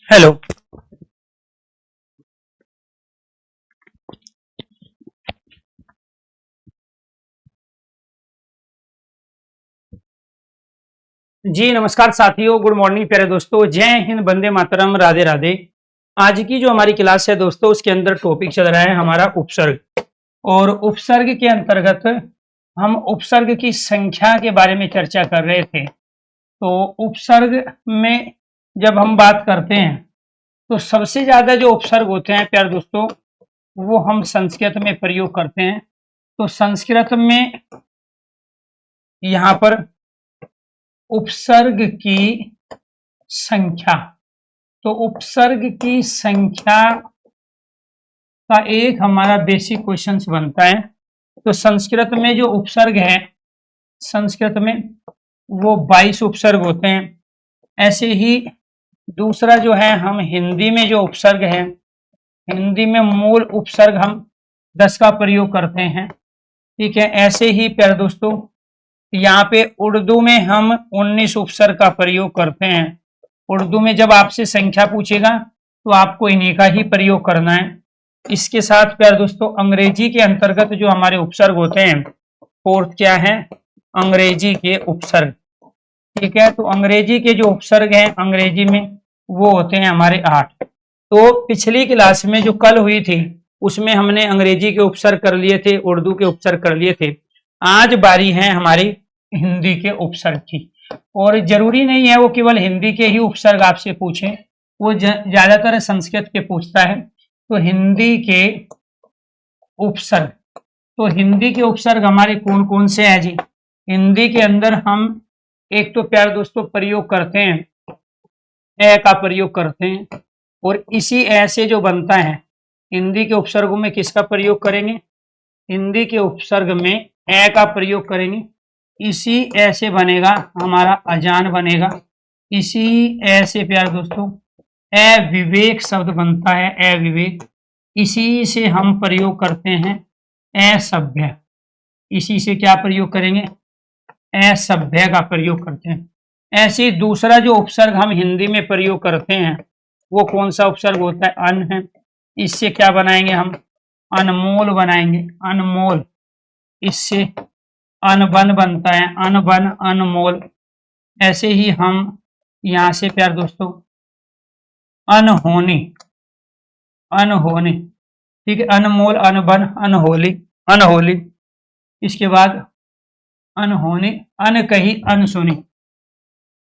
Hello. जी नमस्कार साथियों, good morning प्यारे दोस्तों, जय हिंद, वंदे मातरम, राधे राधे। आज की जो हमारी क्लास है दोस्तों, उसके अंदर टॉपिक चल रहा है हमारा उपसर्ग। और उपसर्ग के अंतर्गत हम उपसर्ग की संख्या के बारे में चर्चा कर रहे थे। तो उपसर्ग में जब हम बात करते हैं तो सबसे ज्यादा जो उपसर्ग होते हैं प्यारे दोस्तों, वो हम संस्कृत में प्रयोग करते हैं। तो संस्कृत में यहाँ पर उपसर्ग की संख्या, तो उपसर्ग की संख्या का एक हमारा बेसिक क्वेश्चन बनता है। तो संस्कृत में जो उपसर्ग है, संस्कृत में वो 22 उपसर्ग होते हैं। ऐसे ही दूसरा जो है, हम हिंदी में जो उपसर्ग है, हिंदी में मूल उपसर्ग हम 10 का प्रयोग करते हैं। ठीक है। ऐसे ही प्यारे दोस्तों, यहाँ पे उर्दू में हम 19 उपसर्ग का प्रयोग करते हैं। उर्दू में जब आपसे संख्या पूछेगा तो आपको इन्हीं का ही प्रयोग करना है। इसके साथ प्यारे दोस्तों, अंग्रेजी के अंतर्गत जो हमारे उपसर्ग होते हैं, फोर्थ क्या है, अंग्रेजी के उपसर्ग। ठीक है। तो अंग्रेजी के जो उपसर्ग हैं अंग्रेजी में, वो होते हैं हमारे 8। तो पिछली क्लास में जो कल हुई थी उसमें हमने अंग्रेजी के उपसर्ग कर लिए थे, उर्दू के उपसर्ग कर लिए थे। आज बारी है हमारी हिंदी के उपसर्ग की। और जरूरी नहीं है वो केवल हिंदी के ही उपसर्ग आपसे पूछे, वो ज्यादातर संस्कृत के पूछता है। तो हिंदी के उपसर्ग, तो हिंदी के उपसर्ग हमारे कौन कौन से हैं जी। हिंदी के अंदर हम एक तो प्यारे दोस्तों प्रयोग करते हैं, ए का प्रयोग करते हैं। और इसी ए से जो बनता है, हिंदी के उपसर्गों में किसका प्रयोग करेंगे, हिंदी के उपसर्ग में ए का प्रयोग करेंगे। इसी ए से बनेगा हमारा अजान बनेगा। इसी ए से प्यारे दोस्तों अविवेक शब्द बनता है, अविवेक। इसी से हम प्रयोग करते हैं असभ्य। इसी से क्या प्रयोग करेंगे, असभ्य का प्रयोग करते हैं। ऐसे दूसरा जो उपसर्ग हम हिंदी में प्रयोग करते हैं वो कौन सा उपसर्ग होता है, अन है। इससे क्या बनाएंगे हम, अनमोल बनाएंगे, अनमोल। इससे अनबन बनता है, अनबन, अनमोल। ऐसे ही हम यहाँ से प्यार दोस्तों अनहोनी, अनहोनी, ठीक है, अनमोल, अनबन, अनहोली, अनहोली। इसके बाद अनहोनी, अनकही, अनसुनी,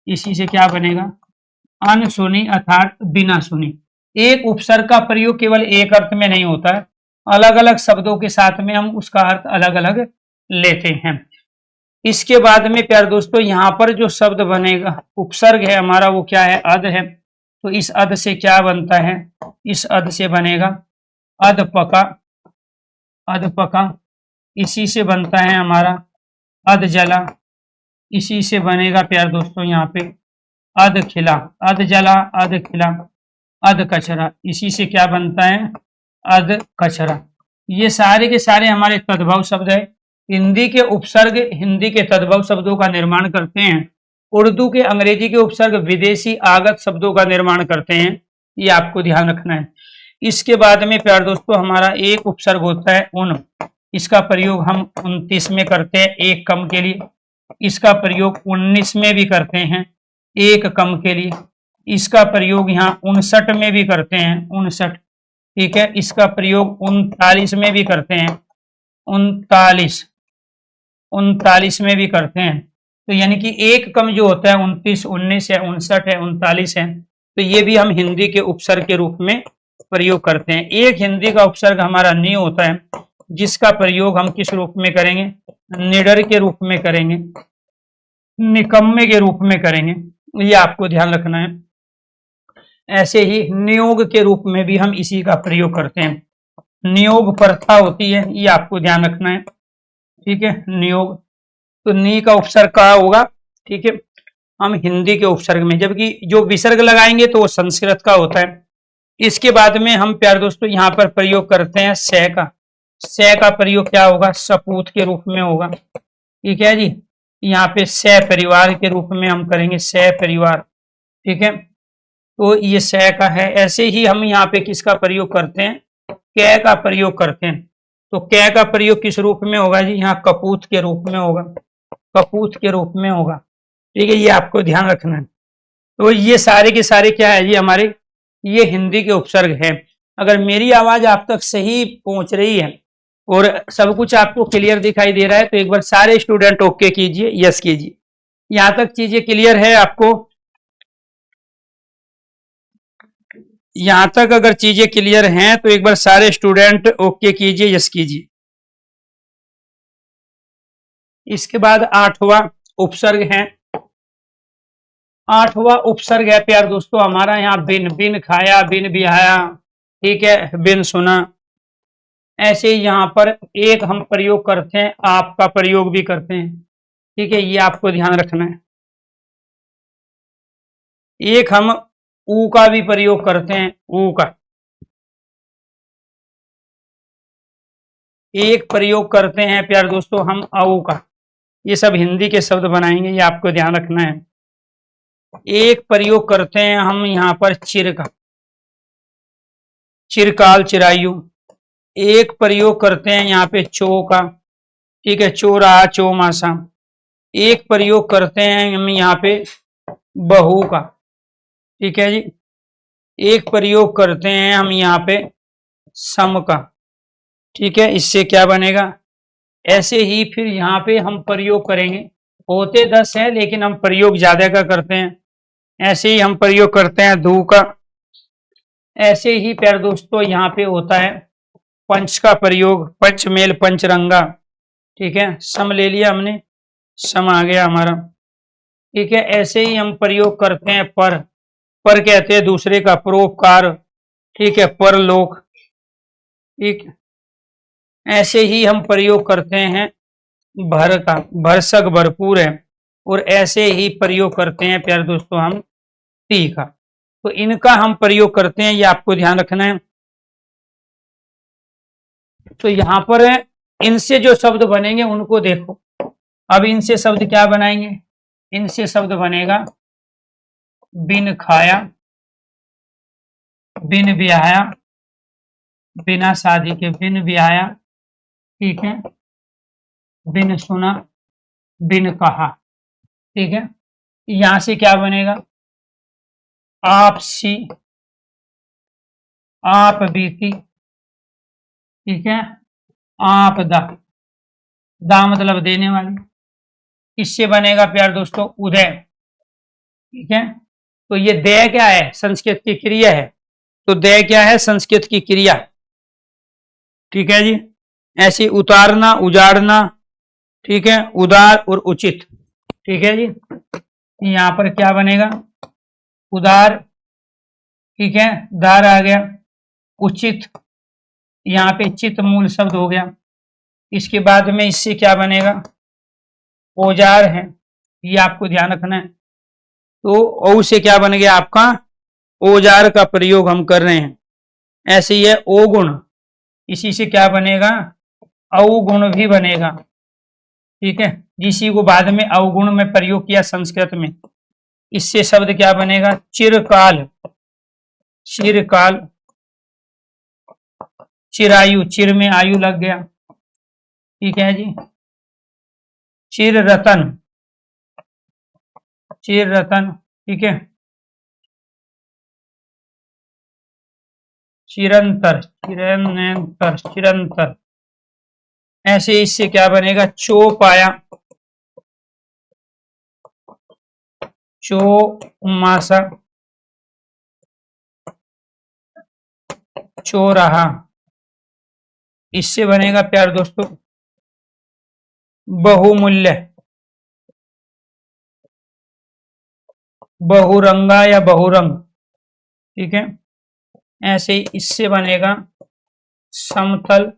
इसी से क्या बनेगा, अनसुनी अर्थात बिना सुनी। एक उपसर्ग का प्रयोग केवल एक अर्थ में नहीं होता है, अलग अलग शब्दों के साथ में हम उसका अर्थ अलग अलग लेते हैं। इसके बाद में प्यारे दोस्तों यहाँ पर जो शब्द बनेगा, उपसर्ग है हमारा, वो क्या है, अध है। तो इस अध से क्या बनता है, इस अध से बनेगा अधपका, अधपका। इसी से बनता है हमारा अधजला, इसी से बनेगा प्यारे दोस्तों यहाँ पे अधखिला, अधजला, अधखिला, अधकचरा, इसी से क्या बनता है, अधकचरा। ये सारे के सारे हमारे तद्भव शब्द है। हिंदी के उपसर्ग हिंदी के तद्भव शब्दों का निर्माण करते हैं, उर्दू के अंग्रेजी के उपसर्ग विदेशी आगत शब्दों का निर्माण करते हैं, ये आपको ध्यान रखना है। इसके बाद में प्यारे दोस्तों हमारा एक उपसर्ग होता है उन, इसका प्रयोग हम 29 में करते हैं एक कम के लिए, इसका प्रयोग 19 में भी करते हैं एक कम के लिए, इसका प्रयोग यहाँ 59 में भी करते हैं, 59, ठीक है, इसका प्रयोग 39 में भी करते हैं, 39, 39 में भी करते हैं। तो यानी कि एक कम जो होता है 29, 19 है, 59 है, 39 है, तो ये भी हम हिंदी के उपसर्ग के रूप में प्रयोग करते हैं। एक हिंदी का उपसर्ग हमारा नि होता है, जिसका प्रयोग हम किस रूप में करेंगे, निडर के रूप में करेंगे, निकम्मे के रूप में करेंगे, ये आपको ध्यान रखना है। ऐसे ही नियोग के रूप में भी हम इसी का प्रयोग करते हैं, नियोग प्रथा होती है, ये आपको ध्यान रखना है, ठीक है, नियोग। तो नी का उपसर्ग कहाँ होगा, ठीक है, हम हिंदी के उपसर्ग में, जबकि जो विसर्ग लगाएंगे तो वो संस्कृत का होता है। इसके बाद में हम प्यारे दोस्तों यहाँ पर प्रयोग करते हैं से का, से का प्रयोग क्या होगा, सपूत के रूप में होगा, ठीक है जी। यहाँ पे से परिवार के रूप में हम करेंगे, से परिवार, ठीक है, तो ये से का है। ऐसे ही हम यहाँ पे किसका प्रयोग करते हैं, कै का प्रयोग करते हैं। तो कै का प्रयोग किस रूप में होगा जी, यहाँ कपूत के रूप में होगा, कपूत के रूप में होगा, ठीक है, ये आपको ध्यान रखना है। तो ये सारे के सारे क्या है जी, हमारे ये हिंदी के उपसर्ग है। अगर मेरी आवाज आप तक सही पहुंच रही है और सब कुछ आपको क्लियर दिखाई दे रहा है, तो एक बार सारे स्टूडेंट ओके कीजिए, यस कीजिए। यहां तक चीजें क्लियर है आपको, यहां तक अगर चीजें क्लियर हैं तो एक बार सारे स्टूडेंट ओके कीजिए, यस कीजिए। इसके बाद 8वां उपसर्ग है, 8वां उपसर्ग है प्यार दोस्तों हमारा यहाँ बिन, बिन खाया, बिन बिहाया, ठीक है, बिन सुना। ऐसे ही यहाँ पर एक हम प्रयोग करते हैं, आपका प्रयोग भी करते हैं, ठीक है, ये आपको ध्यान रखना है। एक हम ऊ का भी प्रयोग करते हैं, ऊ का एक प्रयोग करते हैं प्यार दोस्तों हम औ का। ये सब हिंदी के शब्द बनाएंगे, ये आपको ध्यान रखना है। एक प्रयोग करते हैं हम यहाँ पर चिर का, चिरकाल, चिरायु। एक प्रयोग करते हैं यहाँ पे चो का, ठीक है, चोरा, चौमासा। एक प्रयोग करते हैं हम यहाँ पे बहू का, ठीक है जी। एक प्रयोग करते हैं हम यहाँ पे सम का, ठीक है, इससे क्या बनेगा। ऐसे ही फिर यहाँ पे हम प्रयोग करेंगे, होते 10 है लेकिन हम प्रयोग ज्यादा का करते हैं। ऐसे ही हम प्रयोग करते हैं धू का। ऐसे ही प्यारे दोस्तों यहाँ पे होता है पंच का प्रयोग, पंचमेल, पंचरंगा, ठीक है, सम ले लिया हमने, सम आ गया हमारा, ठीक है। ऐसे ही हम प्रयोग करते हैं पर, पर कहते हैं दूसरे का परोपकार, ठीक है, परलोक, ठीक। ऐसे ही हम प्रयोग करते हैं भर का, भरसक, भरपूर है। और ऐसे ही प्रयोग करते हैं प्यारे दोस्तों हम टी का। तो इनका हम प्रयोग करते हैं, ये आपको ध्यान रखना है। तो यहां पर इनसे जो शब्द बनेंगे उनको देखो। अब इनसे शब्द क्या बनाएंगे, इनसे शब्द बनेगा बिन खाया, बिन ब्याया, बिना शादी के, बिन ब्याया, ठीक है, बिन सुना, बिन कहा, ठीक है। यहां से क्या बनेगा आपसी, आप बीती, ठीक है, आपदा, दा मतलब देने वाली, इससे बनेगा प्यार दोस्तों उदय, ठीक है। तो ये दय क्या है? संस्कृत की क्रिया है, तो दय क्या है? संस्कृत की क्रिया, ठीक है जी। ऐसे उतारना, उजाड़ना, ठीक है, उदार और उचित, ठीक है जी। यहां पर क्या बनेगा? उदार, ठीक है, दार आ गया, उचित, यहाँ पे चित मूल शब्द हो गया। इसके बाद में इससे क्या बनेगा? औजार है, ये आपको ध्यान रखना है। तो औ से क्या बन गया आपका? औजार का प्रयोग हम कर रहे हैं। ऐसे ही है औगुण, इसी से क्या बनेगा? अवगुण भी बनेगा, ठीक है, जिसी को बाद में अवगुण में प्रयोग किया संस्कृत में। इससे शब्द क्या बनेगा? चिरकाल, चिरकाल, चिरायु, चिर में आयु लग गया, ठीक है जी। चिर रतन, चिर रतन, ठीक है। चिरंतर, चिरंतर, चिरंतर, ऐसे इससे क्या बनेगा? चौपाया, चौमासा, चौराहा, इससे बनेगा प्यार दोस्तों बहुमूल्य, बहुरंगा या बहुरंग, ठीक है। ऐसे ही इससे बनेगा समतल,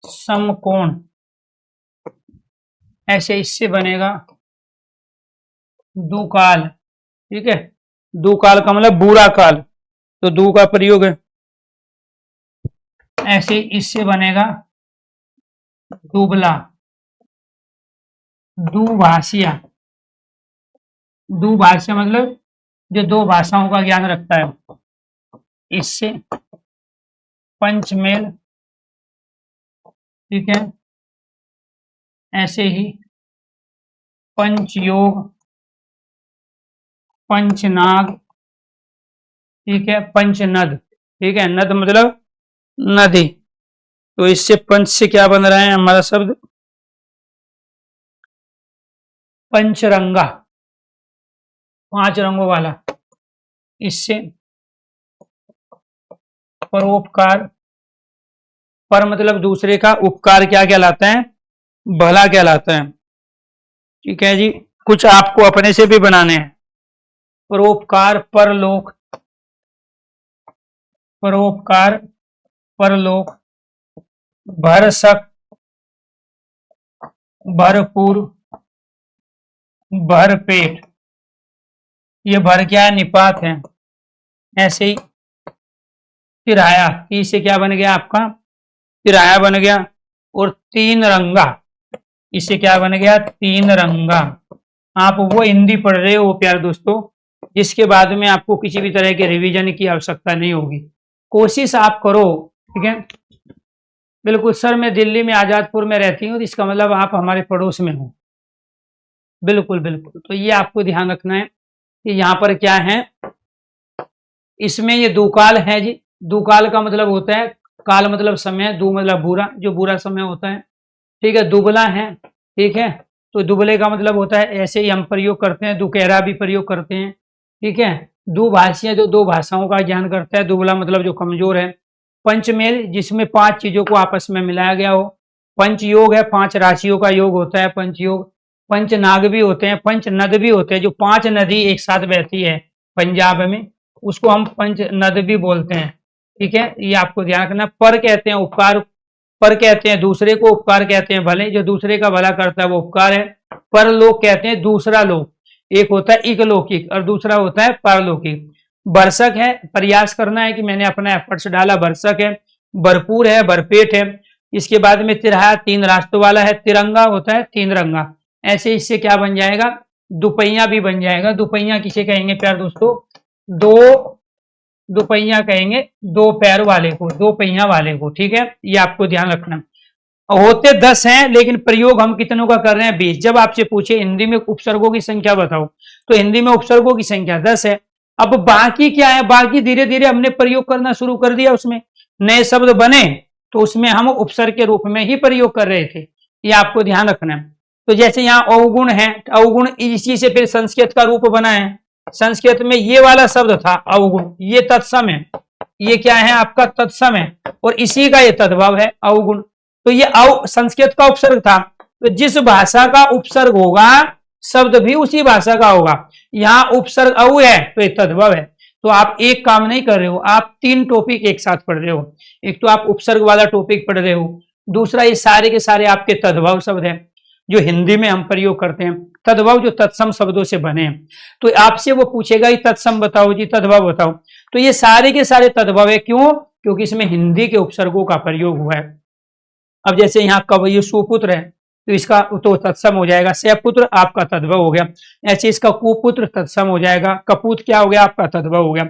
समकोण, ऐसे इससे बनेगा दुकाल, ठीक है। दुकाल का मतलब बुरा काल, तो दू का प्रयोग है। ऐसे इससे बनेगा दुबला, दुभाषिया, दुभाषिया मतलब जो दो भाषाओं का ज्ञान रखता है। इससे पंचमेल, ठीक है। ऐसे ही पंचयोग, पंचनाग, ठीक है, पंचनद, ठीक है, नद मतलब नदी। तो इससे पंच से क्या बन रहा है हमारा शब्द? पंचरंगा, 5 रंगों वाला। इससे परोपकार, पर मतलब दूसरे का, उपकार क्या कहलाता है? भला कहलाता है, ठीक है जी। कुछ आपको अपने से भी बनाने हैं। परोपकार, परलोक, परोपकार, परलोक, भरसक, भरपूर, भरपेट, ये भर क्या है? निपात है। ऐसे ही तिराया, इससे क्या बन गया आपका? तिराया बन गया। और तीन रंगा, इससे क्या बन गया? तीन रंगा। आप वो हिंदी पढ़ रहे हो प्यार दोस्तों जिसके बाद में आपको किसी भी तरह के रिवीजन की आवश्यकता नहीं होगी। कोशिश आप करो, ठीक है। बिल्कुल सर, मैं दिल्ली में आजादपुर में रहती हूँ, तो इसका मतलब आप हमारे पड़ोस में हो। बिल्कुल बिल्कुल, तो ये आपको ध्यान रखना है कि यहाँ पर क्या है, इसमें ये दुकाल है जी। दुकाल का मतलब होता है, काल मतलब समय, दू मतलब बुरा, जो बुरा समय होता है, ठीक है। दुबला है, ठीक है, तो दुबले का मतलब होता है, ऐसे ही हम प्रयोग करते हैं, दुकहरा भी प्रयोग करते हैं, ठीक है। दुभाषिया जो दो भाषाओं का ज्ञान करता है, दुबला मतलब जो कमजोर है। पंचमेल जिसमें 5 चीजों को आपस में मिलाया गया हो। पंच योग है, 5 राशियों का योग होता है पंच योग। पंच नाग भी होते हैं, पंच नद भी होते हैं, जो 5 नदी एक साथ बहती है पंजाब में, उसको हम पंच नद भी बोलते हैं, ठीक है। ये आपको ध्यान रखना। पर कहते हैं उपकार, पर कहते हैं दूसरे को, उपकार कहते हैं भले, जो दूसरे का भला करता है वो उपकार है। परलोक कहते हैं दूसरा लोक, एक होता है इकलौकिक और दूसरा होता है परलौकिक। भरसक है, प्रयास करना है कि मैंने अपना एफर्ट्स डाला, भरसक है। भरपूर है, भरपेट है। इसके बाद में तिरहा, 3 रास्तों वाला है। तिरंगा होता है 3 रंगा। ऐसे इससे क्या बन जाएगा? दुपहिया भी बन जाएगा। दुपहिया किसे कहेंगे प्यार दोस्तों? दुपहिया कहेंगे 2 पैर वाले को, 2 पहिया वाले को, ठीक है। ये आपको ध्यान रखना। होते 10 हैं लेकिन प्रयोग हम कितनों का कर रहे हैं? 20। जब आपसे पूछे हिंदी में उपसर्गों की संख्या बताओ, तो हिंदी में उपसर्गों की संख्या 10 है। अब बाकी क्या है, बाकी धीरे धीरे हमने प्रयोग करना शुरू कर दिया, उसमें नए शब्द बने तो उसमें हम उपसर्ग के रूप में ही प्रयोग कर रहे थे, ये आपको ध्यान रखना है। तो जैसे यहाँ अवगुण है, अवगुण इसी से फिर संस्कृत का रूप बना है। संस्कृत में ये वाला शब्द था अवगुण, ये तत्सम है, ये क्या है आपका तत्सम है, और इसी का ये तद्भव है अवगुण। तो ये संस्कृत का उपसर्ग था, तो जिस भाषा का उपसर्ग होगा शब्द भी उसी भाषा का होगा। यहाँ उपसर्ग अव है तो ये तद्भव है। तो आप एक काम नहीं कर रहे हो, आप 3 टॉपिक एक साथ पढ़ रहे हो। एक तो आप उपसर्ग वाला टॉपिक पढ़ रहे हो, दूसरा ये सारे के सारे आपके तद्भव शब्द हैं जो हिंदी में हम प्रयोग करते हैं, तद्भव जो तत्सम शब्दों से बने हैं। तो आपसे वो पूछेगा तत्सम बताओ जी, तद्भव बताओ, तो ये सारे के सारे तद्भव है। क्यों? क्योंकि इसमें हिंदी के उपसर्गों का प्रयोग हुआ है। अब जैसे यहाँ कब ये सुपुत्र है तो इसका तो तत्सम हो जाएगा, सपुत्र आपका तद्भव हो गया। ऐसे इसका कुपुत्र तत्सम हो जाएगा, कपूत क्या हो गया आपका तद्भव हो गया।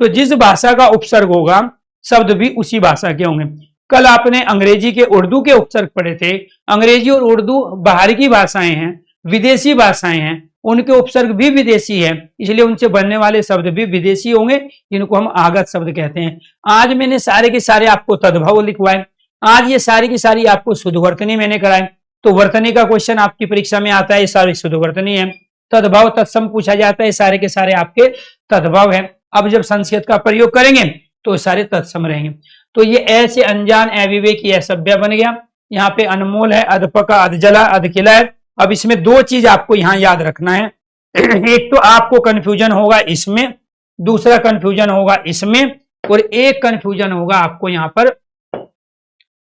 तो जिस भाषा का उपसर्ग होगा शब्द भी उसी भाषा के होंगे। कल आपने अंग्रेजी के उर्दू के उपसर्ग पढ़े थे। अंग्रेजी और उर्दू बाहर की भाषाएं हैं, विदेशी भाषाएं हैं, उनके उपसर्ग भी विदेशी है, इसलिए उनसे बनने वाले शब्द भी विदेशी होंगे, जिनको हम आगत शब्द कहते हैं। आज मैंने सारे के सारे आपको तद्भव लिखवाए, आज ये सारी की सारी आपको शुद्धवर्तनी मैंने कराए। तो वर्तनी का क्वेश्चन आपकी परीक्षा में आता है, ये सारी शुद्धवर्तनी है। तद्भव तत्सम पूछा जाता है, सारे के सारे आपके तद्भव है। अब जब संस्कृत का प्रयोग करेंगे तो सारे तत्सम रहेंगे। तो ये ऐसे अनजान अविवेकी असभ्य बन गया। यहाँ पे अनमोल है, अधपका, अधजला, अधकिला है। अब इसमें 2 चीज आपको यहाँ याद रखना है। एक तो आपको कंफ्यूजन होगा इसमें, दूसरा कंफ्यूजन होगा इसमें, और एक कंफ्यूजन होगा आपको यहाँ पर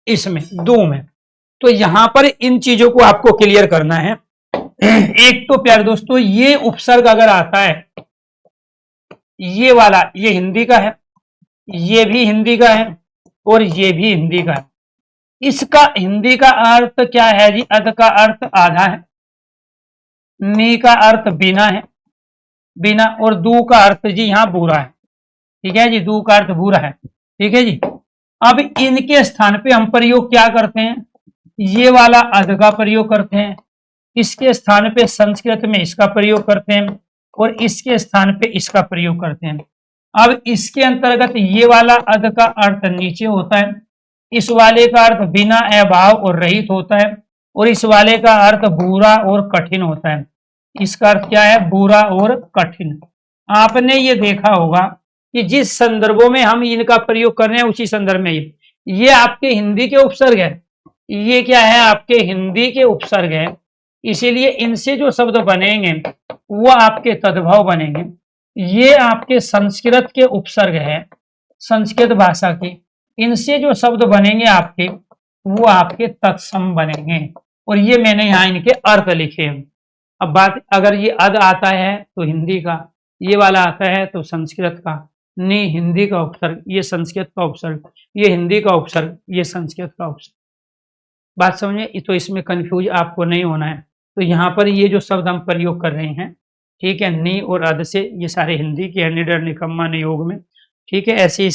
इसमें, 2 में। तो यहां पर इन चीजों को आपको क्लियर करना है। एक तो प्यारे दोस्तों ये उपसर्ग अगर आता है, ये वाला, ये हिंदी का है, ये भी हिंदी का है, और ये भी हिंदी का है। इसका हिंदी का अर्थ क्या है जी? अध का अर्थ आधा है, नी का अर्थ बिना है, बिना, और दू का अर्थ जी यहाँ बुरा है। ठीक है जी, दू का अर्थ बुरा है। ठीक है जी। अब इनके स्थान पे हम प्रयोग क्या करते हैं? ये वाला अध का प्रयोग करते हैं, इसके स्थान पे संस्कृत में इसका प्रयोग करते हैं, और इसके स्थान पे इसका प्रयोग करते हैं। अब इसके अंतर्गत ये वाला अध का अर्थ नीचे होता है, इस वाले का अर्थ बिना अभाव और रहित होता है, और इस वाले का अर्थ बुरा और कठिन होता है। इसका अर्थ क्या है? बुरा और कठिन। आपने ये देखा होगा कि जिस संदर्भों में हम इनका प्रयोग कर रहे हैं उसी संदर्भ में ये आपके हिंदी के उपसर्ग है, ये क्या है? आपके हिंदी के उपसर्ग है, इसीलिए इनसे जो शब्द बनेंगे वो आपके तद्भव बनेंगे। ये आपके संस्कृत के उपसर्ग है, संस्कृत भाषा की, इनसे जो शब्द बनेंगे आपके वो आपके तत्सम बनेंगे। और ये मैंने यहाँ इनके अर्थ लिखे हैं। अब बात, अगर ये अद आता है तो हिंदी का, ये वाला आता है तो संस्कृत का, नी हिंदी का उपसर्ग, ये संस्कृत का उपसर्ग, ये हिंदी का उपसर्ग, ये संस्कृत का उपसर्ग। बात समझे? तो इसमें कंफ्यूज आपको नहीं होना है। तो यहाँ पर ये जो शब्द हम प्रयोग कर रहे हैं, ठीक है, नी और अद से, ये सारे हिंदी के हैं, निडर, निकम्मा, नियोग में। ठीक है, ऐसे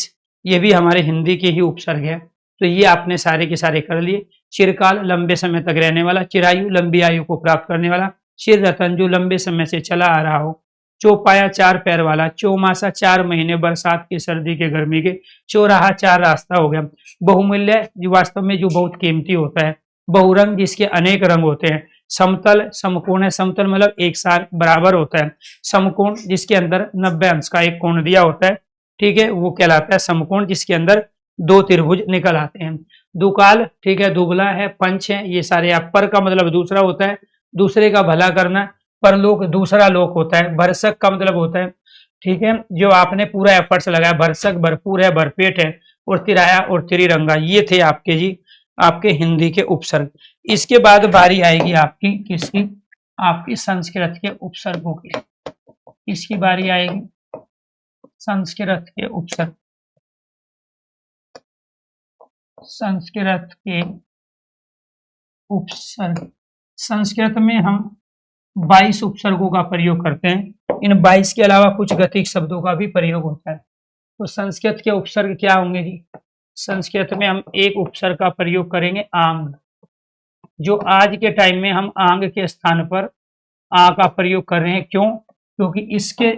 ये भी हमारे हिंदी के ही उपसर्ग है। तो ये आपने सारे के सारे कर लिए। चिरकाल, लंबे समय तक रहने वाला, चिरायु, लंबी आयु को प्राप्त करने वाला, चिर रतन, जो लंबे समय से चला आ रहा हो, चौपाया, 4 पैर वाला, चौमासा, 4 महीने, बरसात के, सर्दी के, गर्मी के, चौराहा, 4 रास्ता हो गया। बहुमूल्य, जो वास्तव में जो बहुत कीमती होता है। बहुरंग, जिसके अनेक रंग होते हैं। समतल, समकोण है, समतल मतलब एक साथ बराबर होता है। समकोण, जिसके अंदर 90 अंश का एक कोण दिया होता है, ठीक है, वो कहलाता है समकोण, जिसके अंदर 2 त्रिभुज निकल आते हैं। दुकाल, ठीक है, दुबला है। पंच है, ये सारे आप, पर का मतलब दूसरा होता है, दूसरे का भला करना। परलोक, दूसरा लोक होता है। भरसक का मतलब होता है, ठीक है, जो आपने पूरा एफर्ट्स लगाया। भरसक भरपूर है, भरपेट है, और तिराया और त्रिरंगा, ये थे आपके जी आपके हिंदी के उपसर्ग। इसके बाद बारी आएगी आपकी किसकी? आपकी संस्कृत के उपसर्गों की। इसकी बारी आएगी संस्कृत के उपसर्ग। संस्कृत के उपसर्ग, संस्कृत में हम 22 उपसर्गों का प्रयोग करते हैं। इन 22 के अलावा कुछ गतिक शब्दों का भी प्रयोग होता है। तो संस्कृत के उपसर्ग क्या होंगे जी? संस्कृत में हम एक उपसर्ग का प्रयोग करेंगे, आंग। जो आज के टाइम में हम आंग के स्थान पर आ का प्रयोग कर रहे हैं। क्यों? क्योंकि इसके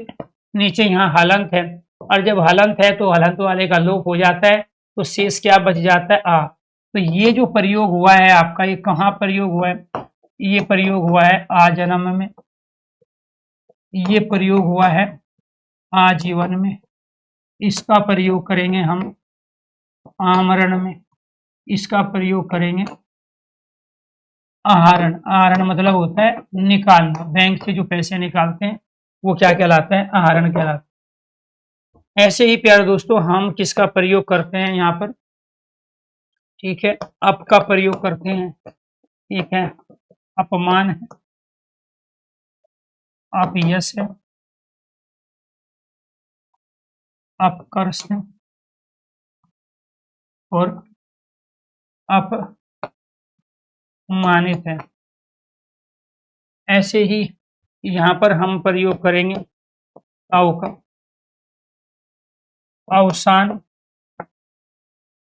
नीचे यहाँ हलंत है, और जब हलंत है तो हलंत वाले का लोप हो जाता है, तो शेष क्या बच जाता है, आ। तो ये जो प्रयोग हुआ है आपका, ये कहाँ प्रयोग हुआ है, ये प्रयोग हुआ है आजन्म में, ये प्रयोग हुआ है आजीवन में, इसका प्रयोग करेंगे हम आमरण में, इसका प्रयोग करेंगे आहरण। आहरण मतलब होता है निकालना, बैंक से जो पैसे निकालते हैं वो क्या कहलाता है, आहरण कहलाता है। ऐसे ही प्यारे दोस्तों हम किसका प्रयोग करते हैं यहाँ पर, ठीक है, अप का प्रयोग करते हैं, ठीक है, अपमान है, अपयश है, अपकर्ष है, और अपमानित है। ऐसे ही यहाँ पर हम प्रयोग करेंगे अव का, अवसान।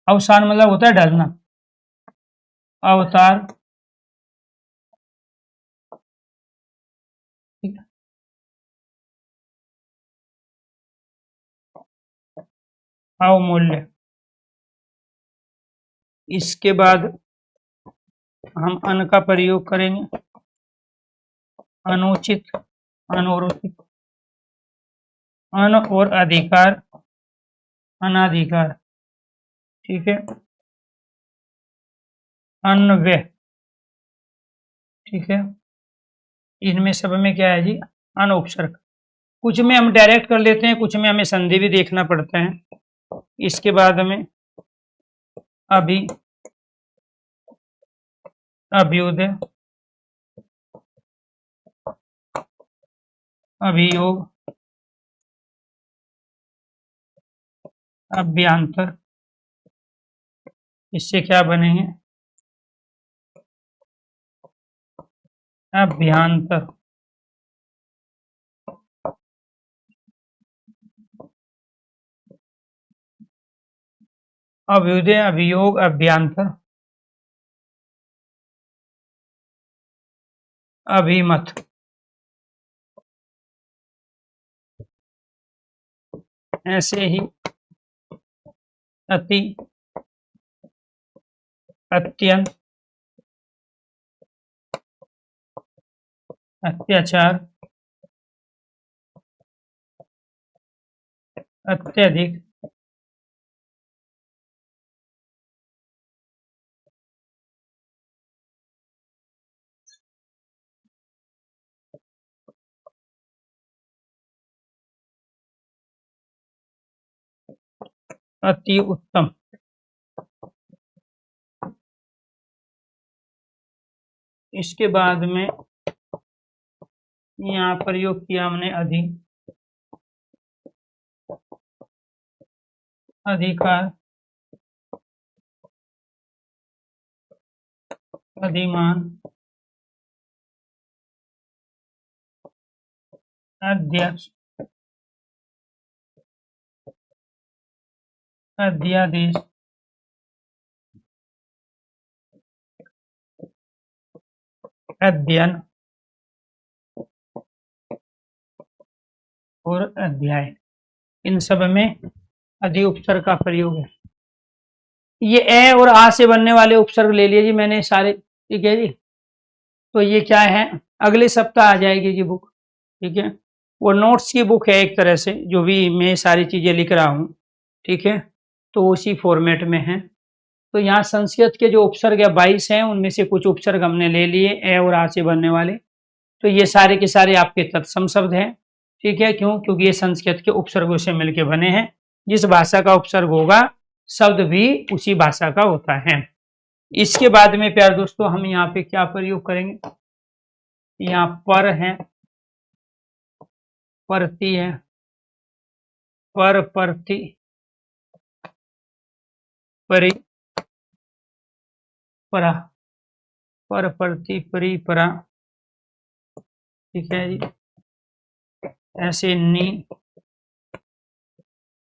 अवसान मतलब होता है ढलना, अवतार, ठीक है, अवमूल्य। इसके बाद हम अन का प्रयोग करेंगे, अनुचित, अनौरुचित, अन और अधिकार, अनाधिकार, ठीक है, अन्व्य, ठीक है, इनमें सब में क्या है जी, अनउपसर्ग। कुछ में हम डायरेक्ट कर लेते हैं, कुछ में हमें संधि भी देखना पड़ता है। इसके बाद में अभी, अभ्युदय, अभियोग, अभ्यंतर, इससे क्या बनेंगे, अभ्यंतर। अभ्युदय, अभियोग, अभ्यंतर, अभिमत। ऐसे ही अति, अत्यंत, अत्याचार, अत्यधिक, अति उत्तम। इसके बाद में यहाँ प्रयोग किया हमने अधि, अधिकार, अधिमान, अध्यक्ष, अध्यादेश, अध्ययन और अध्याय। इन सब में अधि उपसर्ग का प्रयोग है। ये ए और आ से बनने वाले उपसर्ग ले लिए जी मैंने सारे, ठीक है जी। तो ये क्या है, अगले सप्ताह आ जाएगी जी बुक, ठीक है। वो नोट्स की बुक है एक तरह से, जो भी मैं सारी चीजें लिख रहा हूँ, ठीक है, तो उसी फॉर्मेट में है। तो यहाँ संस्कृत के जो उपसर्ग है 22 हैं, उनमें से कुछ उपसर्ग हमने ले लिए ए और आ से बनने वाले। तो ये सारे के सारे आपके तत्सम शब्द हैं, ठीक है। क्यों, क्योंकि ये संस्कृत के उपसर्गों से मिलकर बने हैं। जिस भाषा का उपसर्ग होगा शब्द भी उसी भाषा का होता है। इसके बाद में प्यारे दोस्तों हम यहाँ पे क्या प्रयोग करेंगे, यहाँ पर है, परती है, पर, परती, परि, परा, पर, परती, परि, परा, ठीक है जी। ऐसे नि,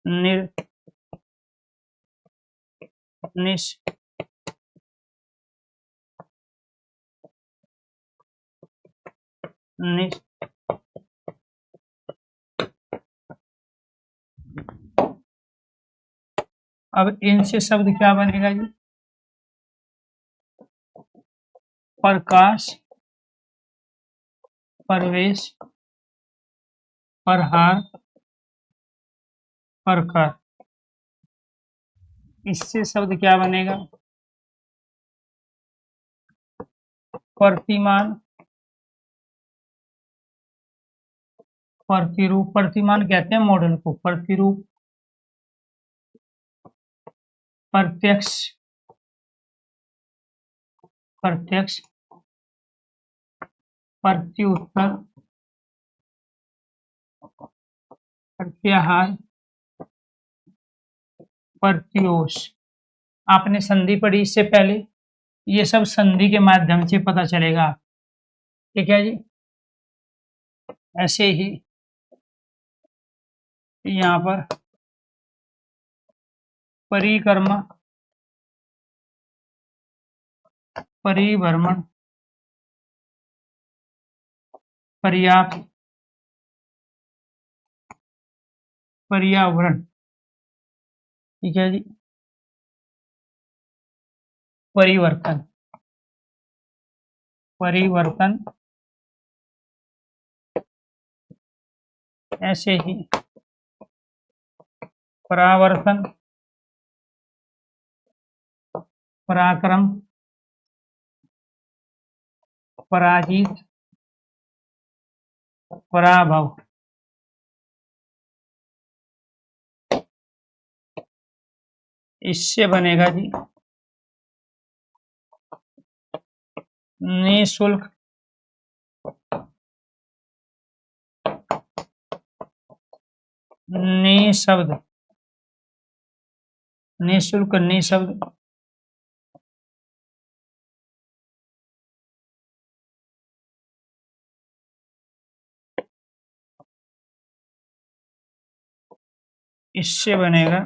निर, निश, निश, अब इनसे शब्द क्या बनेगा जी? प्रकाश, प्रवेश, प्रहार, प्रखर। इससे शब्द क्या बनेगा? प्रतिमान, प्रतिरूप। प्रतिमान कहते हैं मॉडल को। प्रतिरूप, प्रत्यक्ष, प्रत्यक्ष, प्रत्युत्तर, प्रत्याहार, प्रत्योष। आपने संधि पढ़ी इससे पहले, ये सब संधि के माध्यम से पता चलेगा। ठीक है जी। ऐसे ही यहाँ पर परिक्रमा, परिभ्रमण, पर्याप्त, पर्यावरण। ठीक है जी। परिवर्तन, परिवर्तन। ऐसे ही परावर्तन, पराक्रम, पराजित, पराभव। इससे बनेगा जी निःशुल्क, निशब्द, निःशुल्क, निशब्द। इससे बनेगा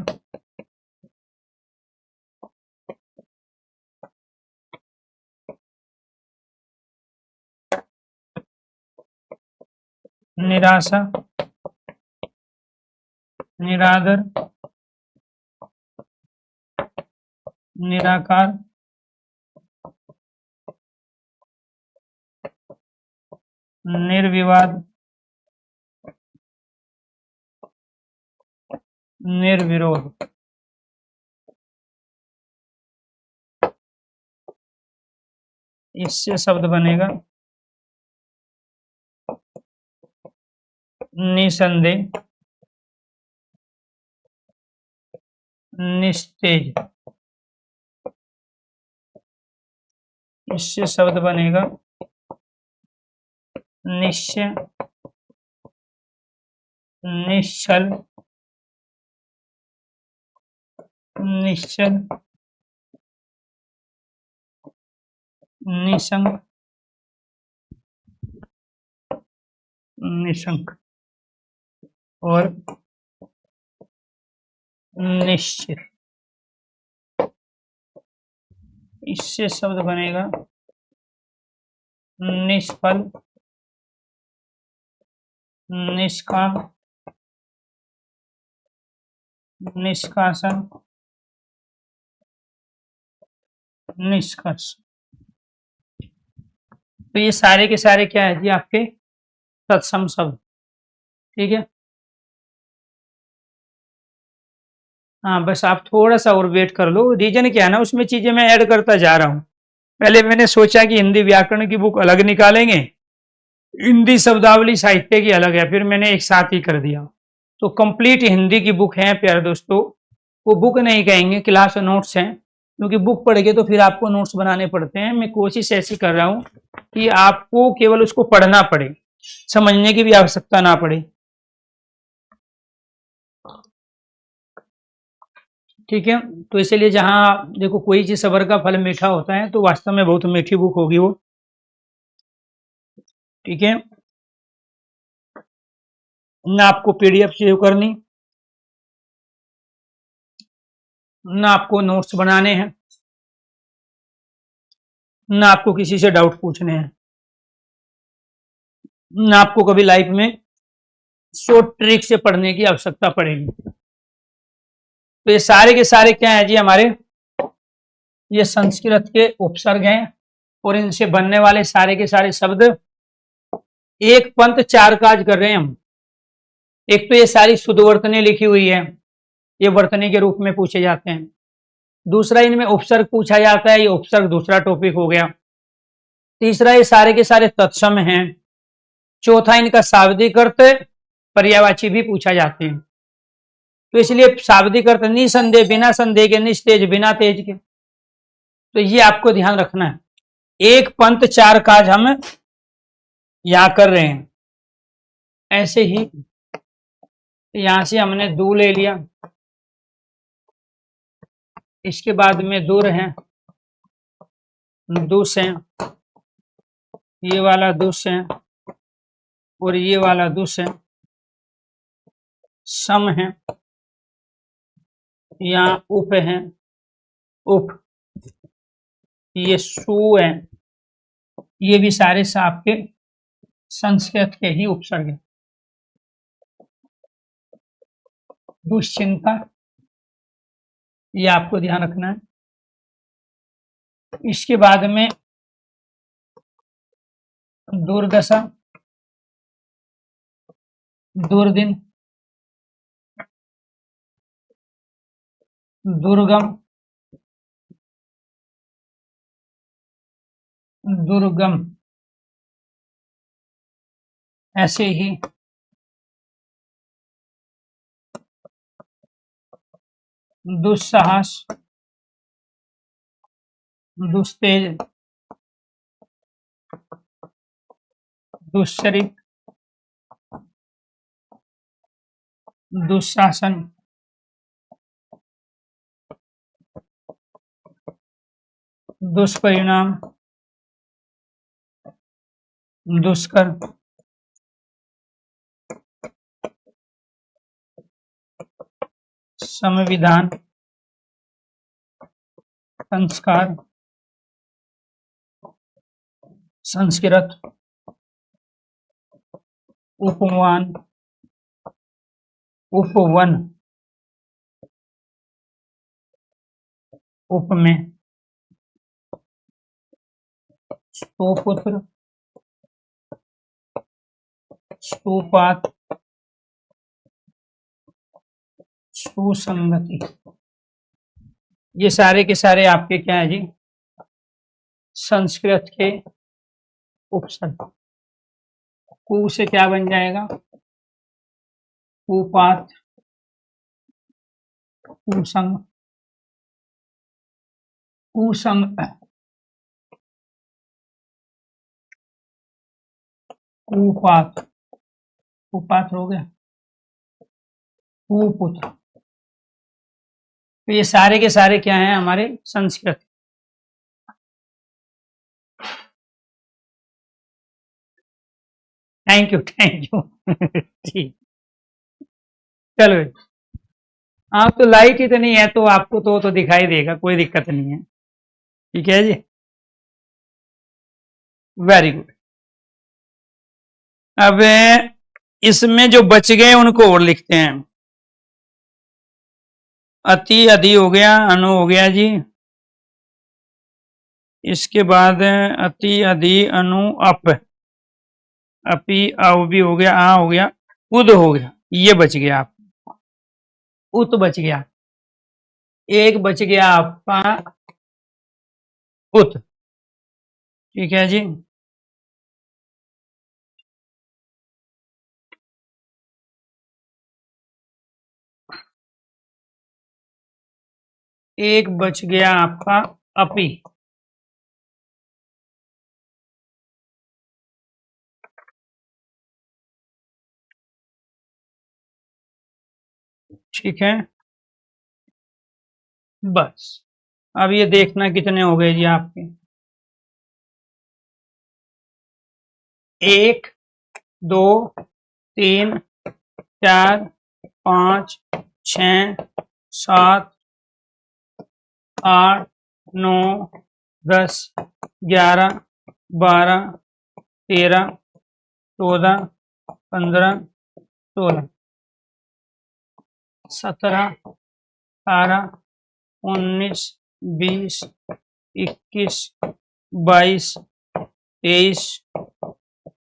निराशा, निरादर, निराकार, निर्विवाद, निर्विरोध। इससे शब्द बनेगा निसंदेह, निस्तेज। इससे शब्द बनेगा निश्चय, निश्चल, निश्चल, निशंक, निशंक और निश्चित। इससे शब्द बनेगा निष्फल, निष्काम, निष्कासन, निष्कर्ष। तो ये सारे के सारे क्या है जी? आपके तत्सम शब्द। ठीक है। हाँ, बस आप थोड़ा सा और वेट कर लो। रीजन क्या है ना, उसमें चीजें मैं ऐड करता जा रहा हूँ। पहले मैंने सोचा कि हिंदी व्याकरण की बुक अलग निकालेंगे, हिंदी शब्दावली साहित्य की अलग है, फिर मैंने एक साथ ही कर दिया। तो कंप्लीट हिंदी की बुक है प्यारे दोस्तों। वो बुक नहीं कहेंगे, क्लास नोट्स हैं, क्योंकि बुक पढ़ के तो फिर आपको नोट्स बनाने पड़ते हैं। मैं कोशिश ऐसी कर रहा हूँ कि आपको केवल उसको पढ़ना पड़े, समझने की भी आवश्यकता ना पड़े। ठीक है। तो इसलिए जहां देखो कोई चीज सबर का फल मीठा होता है, तो वास्तव में बहुत मीठी बुक होगी वो। ठीक है। ना आपको पीडीएफ सेव करनी, ना आपको नोट्स बनाने हैं, ना आपको किसी से डाउट पूछने हैं, ना आपको कभी लाइफ में शॉर्ट ट्रिक से पढ़ने की आवश्यकता पड़ेगी। तो ये सारे के सारे क्या है जी हमारे, ये संस्कृत के उपसर्ग हैं और इनसे बनने वाले सारे के सारे शब्द एक पंथ चार काज कर रहे हैं हम। एक तो ये सारी शुद्ध वर्तनी लिखी हुई है, ये वर्तनी के रूप में पूछे जाते हैं। दूसरा इनमें उपसर्ग पूछा जाता है, ये उपसर्ग दूसरा टॉपिक हो गया। तीसरा ये सारे के सारे तत्सम हैं। चौथा इनका शाब्दिक अर्थ, पर्यायवाची भी पूछा जाते हैं। तो इसलिए शाब्दिक अर्थ निसंदेह, बिना संदेह के, निस्तेज बिना तेज के। तो ये आपको ध्यान रखना है, एक पंथ चार काज हम यहां कर रहे हैं। ऐसे ही यहां से हमने दू ले लिया, इसके बाद में दूर है, दुस है, ये वाला दुस है और ये वाला दुस है। सम है, यहाँ उप है, उप, ये सु है, ये भी सारे से आपके संस्कृत के ही उपसर्ग हैं। दुश्चिंता, ये आपको ध्यान रखना है। इसके बाद में दुर्दशा, दुर्दिन, दुर्गम, दुर्गम, ऐसे ही दुस्साहस, दुस्तेज, दुश्चरित, दुशासन, दुष्परिणाम, दुष्कर, संविधान, संस्कार, संस्कृत, उपमान, उपवन, उपमेय, सुपुत्र, सुपात, सुसंगति। ये सारे के सारे आपके क्या है जी, संस्कृत के उपसर्ग। कु से क्या बन जाएगा, कुपात, कुसंग, कुसंग, कुपात, कुपात हो गया, कुपुत्र। तो ये सारे के सारे क्या हैं हमारे संस्कृत। थैंक यू ठीक, चलो। हाँ तो लाइट इतनी है तो आपको तो दिखाई देगा, कोई दिक्कत नहीं है। ठीक है जी, वेरी गुड। अब इसमें जो बच गए उनको और लिखते हैं। अति, अधि हो गया, अनु हो गया जी। इसके बाद अति, अधि, अनु, अप, अपी, औ भी हो गया, आ हो गया, उद हो गया। ये बच गया आप, उत बच गया, एक बच गया आपका उत। ठीक है जी, एक बच गया आपका अपी। ठीक है, बस अब ये देखना कितने हो गए जी आपके। 1 2 3 4 5 6 7 8 9 10 11 12 13 14 15 16 17 18, 19, 20, 21, 22, 23,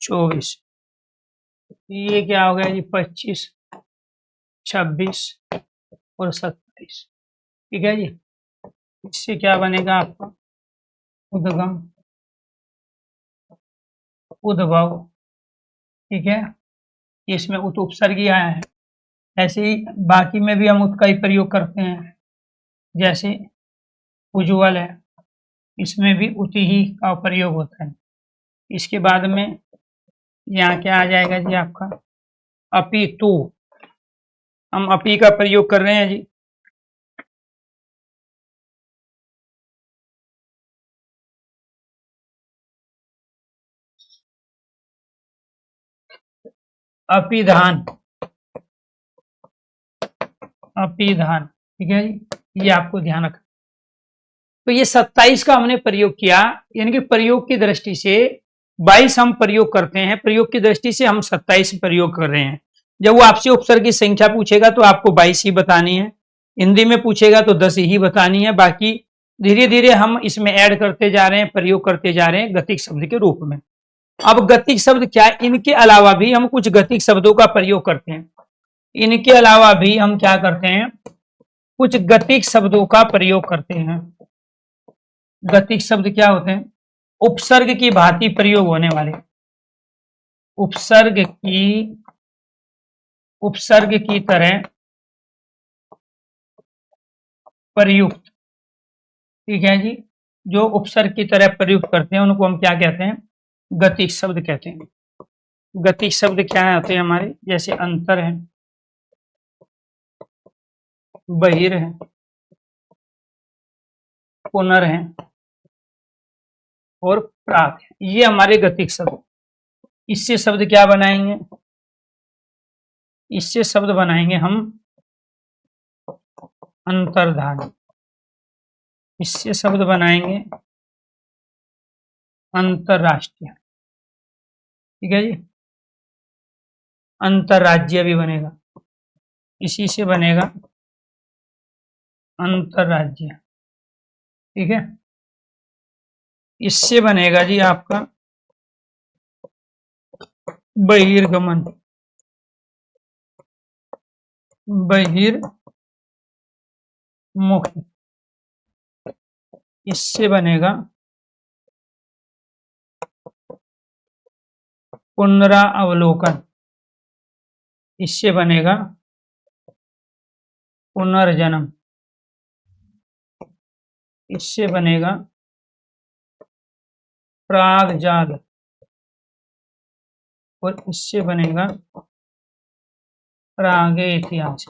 24, ये क्या हो गया जी 25, 26 और 27। ठीक है जी, इससे क्या बनेगा आपका उद्गम, उद्भव। ठीक है, इसमें उत उपसर्गी आया है। ऐसे ही बाकी में भी हम उत का ही प्रयोग करते हैं, जैसे उज्ज्वल है, इसमें भी उत ही का प्रयोग होता है। इसके बाद में यहाँ क्या आ जाएगा जी आपका अपितु, हम अपी का प्रयोग कर रहे हैं जी। अपिधान, अपिधान। ठीक है जी, ये आपको ध्यान रखना। तो ये 27 का हमने प्रयोग किया, यानी कि प्रयोग की दृष्टि से 22 हम प्रयोग करते हैं, प्रयोग की दृष्टि से हम 27 प्रयोग कर रहे हैं। जब वो आपसे उपसर्ग की संख्या पूछेगा तो आपको 22 ही बतानी है, हिंदी में पूछेगा तो 10 ही बतानी है, बाकी धीरे धीरे हम इसमें ऐड करते जा रहे हैं, प्रयोग करते जा रहे हैं गतिक शब्द के रूप में। अब गतिक शब्द क्या है, इनके अलावा भी हम कुछ गतिक शब्दों का प्रयोग करते हैं, इनके अलावा भी हम क्या करते हैं, कुछ गतिक शब्दों का प्रयोग करते हैं। गतिक शब्द क्या होते हैं, उपसर्ग की भांति प्रयोग होने वाले, उपसर्ग की तरह प्रयुक्त। ठीक है जी, जो उपसर्ग की तरह प्रयुक्त करते हैं उनको हम क्या कहते हैं, गतिक शब्द कहते हैं। गतिक शब्द क्या होते हैं हमारे, जैसे अंतर है, बहिर है, पुनर है और प्राग है, ये हमारे गतिक शब्द। इससे शब्द क्या बनाएंगे, इससे शब्द बनाएंगे हम अंतर्धान, इससे शब्द बनाएंगे अंतरराष्ट्रीय। ठीक है जी, अंतरराज्य भी बनेगा, इसी से बनेगा अंतरराज्य। ठीक है, इससे बनेगा जी आपका बहिर्गमन, बहिर्मुखी, इससे बनेगा पुनरावलोकन, इससे बनेगा पुनर्जन्म, इससे बनेगा प्रागजात और इससे बनेगा प्रागे इतिहास।